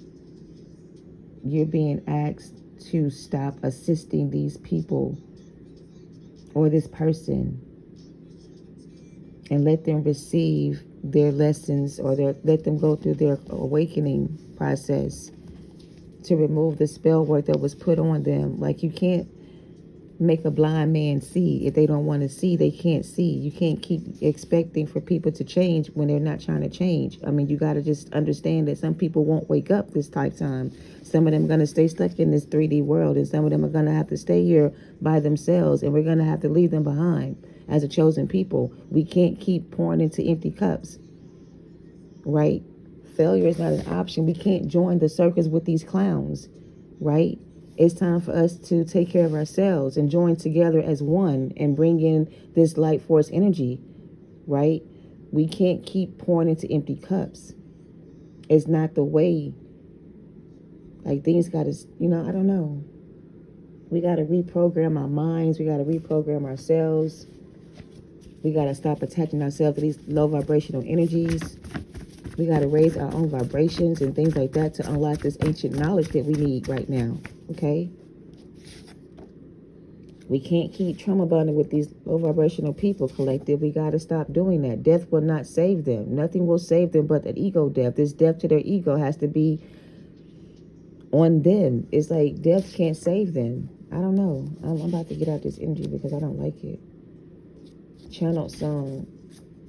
you're being asked to stop assisting these people or this person and let them receive their lessons, or let them go through their awakening process to remove the spell work that was put on them. Like, you can't make a blind man see. If they don't want to see, they can't see. You can't keep expecting for people to change when they're not trying to change. I mean, you got to just understand that some people won't wake up this type time. Some of them are going to stay stuck in this 3D world, and some of them are going to have to stay here by themselves, and we're going to have to leave them behind as a chosen people. We can't keep pouring into empty cups, right? Failure is not an option. We can't join the circus with these clowns, right? It's time for us to take care of ourselves and join together as one and bring in this light force energy, right? We can't keep pouring into empty cups. It's not the way. Like, things got to, I don't know. We got to reprogram our minds. We got to reprogram ourselves. We got to stop attaching ourselves to these low vibrational energies. We got to raise our own vibrations and things like that to unlock this ancient knowledge that we need right now. Okay? We can't keep trauma bonding with these low vibrational people, collective. We got to stop doing that. Death will not save them. Nothing will save them but an ego death. This death to their ego has to be on them. It's like death can't save them. I don't know. I'm about to get out this energy because I don't like it. Channeled song,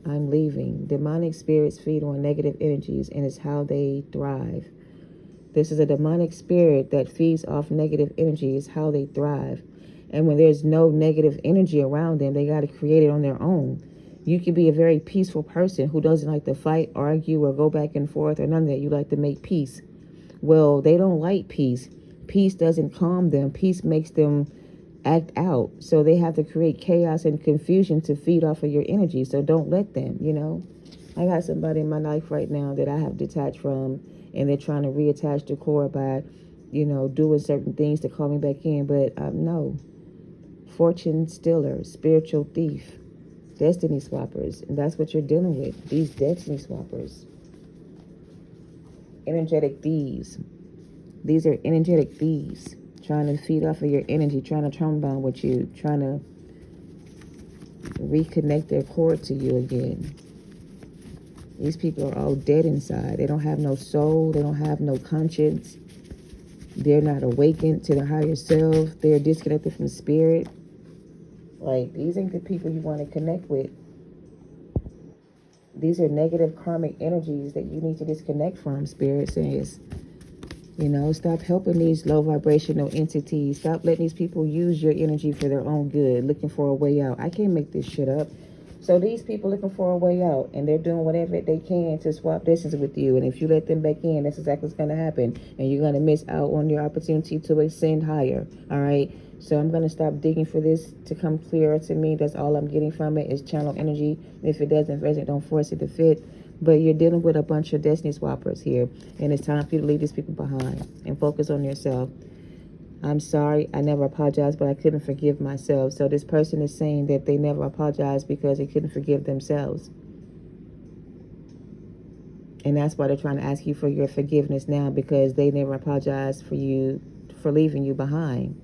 I'm leaving. Demonic spirits feed on negative energies and it's how they thrive. This is a demonic spirit that feeds off negative energy. It's how they thrive. And when there's no negative energy around them, they got to create it on their own. You can be a very peaceful person who doesn't like to fight, argue, or go back and forth or none of that. You like to make peace. Well, they don't like peace. Peace doesn't calm them. Peace makes them act out. So they have to create chaos and confusion to feed off of your energy. So don't let them, you know. I got somebody in my life right now that I have detached from, and they're trying to reattach the core by, you know, doing certain things to call me back in. But no. Fortune stealer, spiritual thief, destiny swappers. And that's what you're dealing with. These destiny swappers. Energetic thieves. These are energetic thieves trying to feed off of your energy, trying to trauma bond with you, trying to reconnect their cord to you again. These people are all dead inside. They don't have no soul. They don't have no conscience. They're not awakened to their higher self. They're disconnected from spirit. Like, these ain't the people you want to connect with. These are negative karmic energies that you need to disconnect from, Spirit says. You know, stop helping these low vibrational entities. Stop letting these people use your energy for their own good, looking for a way out. I can't make this shit up. So these people looking for a way out, and they're doing whatever they can to swap distance with you. And if you let them back in, that's exactly what's going to happen. And you're going to miss out on your opportunity to ascend higher. All right? So I'm going to stop digging for this to come clearer to me. That's all I'm getting from it is channel energy. If it doesn't resonate, don't force it to fit. But you're dealing with a bunch of destiny swappers here. And it's time for you to leave these people behind and focus on yourself. I'm sorry, I never apologized, but I couldn't forgive myself. So this person is saying that they never apologized because they couldn't forgive themselves. And that's why they're trying to ask you for your forgiveness now, because they never apologized for you, for leaving you behind.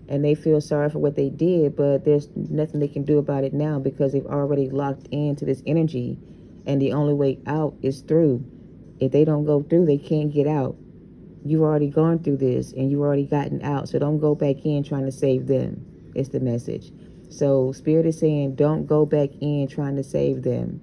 And they feel sorry for what they did, but there's nothing they can do about it now because they've already locked into this energy. And the only way out is through. If they don't go through, they can't get out. You've already gone through this and you've already gotten out. So don't go back in trying to save them. It's the message. So Spirit is saying don't go back in trying to save them.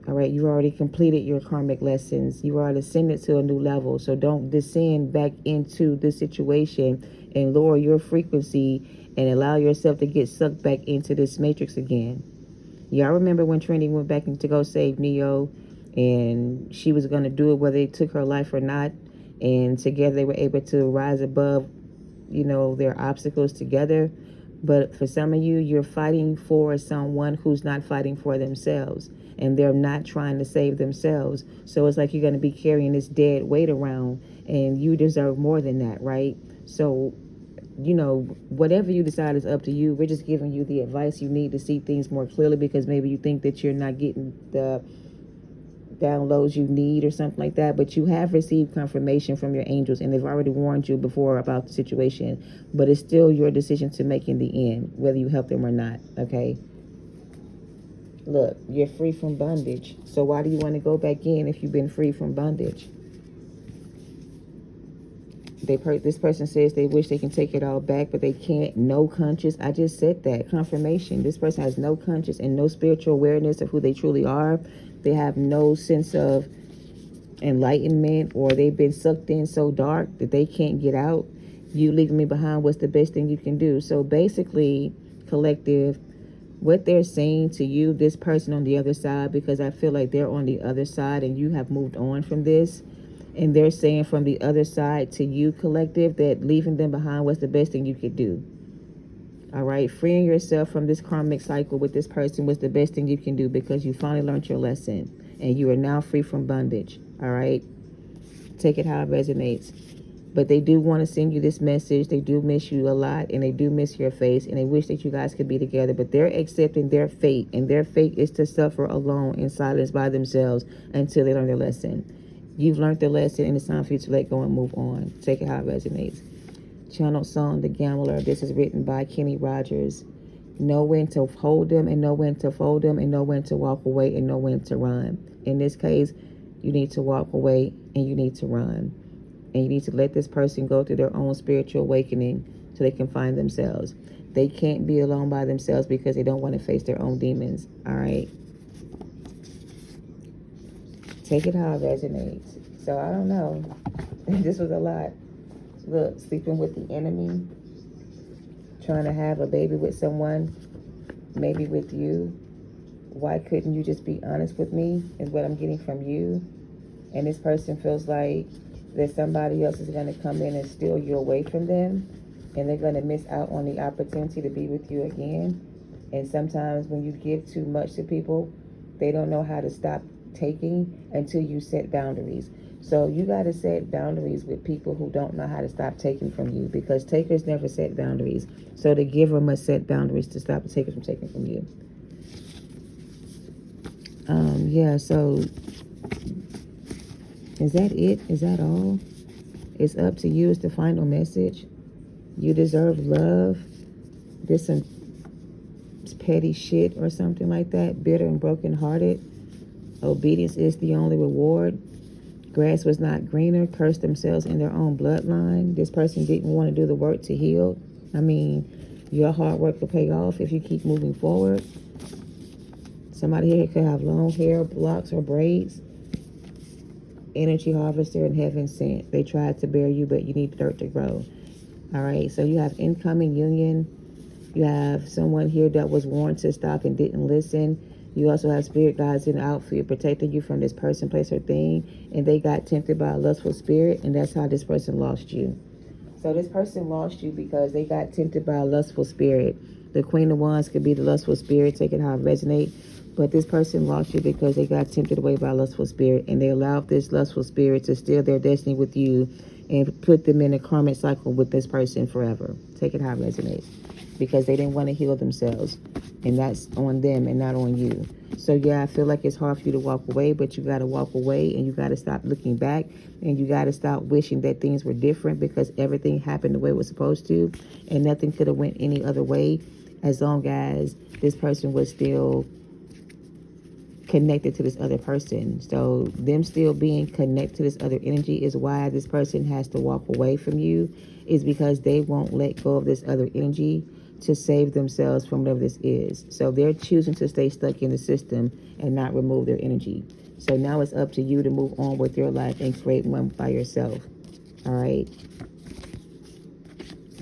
All right, you've already completed your karmic lessons. You've already ascended to a new level. So don't descend back into this situation and lower your frequency and allow yourself to get sucked back into this matrix again. Y'all remember when Trinity went back in to go save Neo, and she was going to do it whether it took her life or not, and together they were able to rise above, you know, their obstacles together. But for some of you, you're fighting for someone who's not fighting for themselves, and they're not trying to save themselves. So it's like you're going to be carrying this dead weight around, and you deserve more than that, right? So, you know, whatever you decide is up to you. We're just giving you the advice you need to see things more clearly, because maybe you think that you're not getting the downloads you need or something like that, but you have received confirmation from your angels and they've already warned you before about the situation. But it's still your decision to make in the end, whether you help them or not. Okay, look, you're free from bondage, so why do you want to go back in if you've been free from bondage? This person says they wish they can take it all back, but they can't. No conscious. I just said that. Confirmation. This person has no conscious and no spiritual awareness of who they truly are. They have no sense of enlightenment, or they've been sucked in so dark that they can't get out. You leaving me behind, what's the best thing you can do? So basically, collective, what they're saying to you, this person on the other side, because I feel like they're on the other side and you have moved on from this. And they're saying from the other side to you, collective, that leaving them behind was the best thing you could do. All right. Freeing yourself from this karmic cycle with this person was the best thing you can do, because you finally learned your lesson and you are now free from bondage. All right. Take it how it resonates. But they do want to send you this message. They do miss you a lot, and they do miss your face, and they wish that you guys could be together. But they're accepting their fate, and their fate is to suffer alone in silence by themselves until they learn their lesson. You've learned the lesson, and it's time for you to let go and move on. Take it how it resonates. Channel song, The Gambler. This is written by Kenny Rogers. Know when to hold them and know when to fold them, and know when to walk away and know when to run. In this case, you need to walk away and you need to run. And you need to let this person go through their own spiritual awakening so they can find themselves. They can't be alone by themselves because they don't want to face their own demons. All right. Take it how it resonates. So I don't know. This was a lot. Look, sleeping with the enemy, trying to have a baby with someone, maybe with you. Why couldn't you just be honest with me, is what I'm getting from you. And this person feels like that somebody else is going to come in and steal you away from them, and they're going to miss out on the opportunity to be with you again. And sometimes when you give too much to people, they don't know how to stop taking until you set boundaries. So you got to set boundaries with people who don't know how to stop taking from you, because takers never set boundaries. So the giver must set boundaries to stop the taker from taking from you. Yeah, so is that it? Is that all? It's up to you. It's the final message. You deserve love. There's some petty shit or something like that. Bitter and brokenhearted. Obedience is the only reward. Grass was not greener. Cursed themselves in their own bloodline. This person didn't want to do the work to heal. I mean, your hard work will pay off if you keep moving forward. Somebody here could have long hair, locks, or braids. Energy harvester and heaven sent. They tried to bear you, but you need dirt to grow. All right, so you have incoming union. You have someone here that was warned to stop and didn't listen. You also have spirit guides in the outfield protecting you from this person, place, or thing. And they got tempted by a lustful spirit, and that's how this person lost you. So this person lost you because they got tempted by a lustful spirit. The Queen of Wands could be the lustful spirit, take it how it resonates. But this person lost you because they got tempted away by a lustful spirit, and they allowed this lustful spirit to steal their destiny with you and put them in a karmic cycle with this person forever. Take it how it resonates. Because they didn't want to heal themselves. And that's on them and not on you. So yeah, I feel like it's hard for you to walk away, but you got to walk away and you got to stop looking back, and you got to stop wishing that things were different, because everything happened the way it was supposed to, and nothing could have went any other way as long as this person was still connected to this other person. So them still being connected to this other energy is why this person has to walk away from you, is because they won't let go of this other energy to save themselves from whatever this is. So they're choosing to stay stuck in the system and not remove their energy. So now it's up to you to move on with your life and create one by yourself. All right.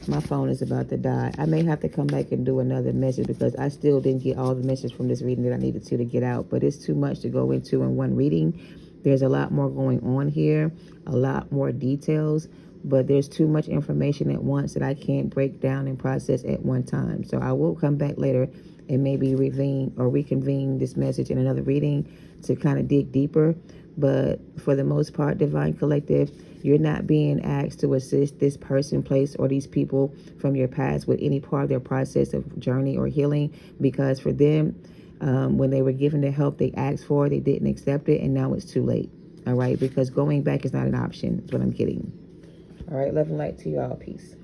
My phone is about to die. I may have to come back and do another message because I still didn't get all the messages from this reading that I needed to get out. But it's too much to go into in one reading. There's a lot more going on here, a lot more details, but there's too much information at once that I can't break down and process at one time. So I will come back later and maybe reconvene this message in another reading to kind of dig deeper. But for the most part, Divine Collective, you're not being asked to assist this person, place, or these people from your past with any part of their process of journey or healing, because for them, when they were given the help they asked for, they didn't accept it, and now it's too late. All right, because going back is not an option, is what I'm getting. All right, love and light to you all. Peace.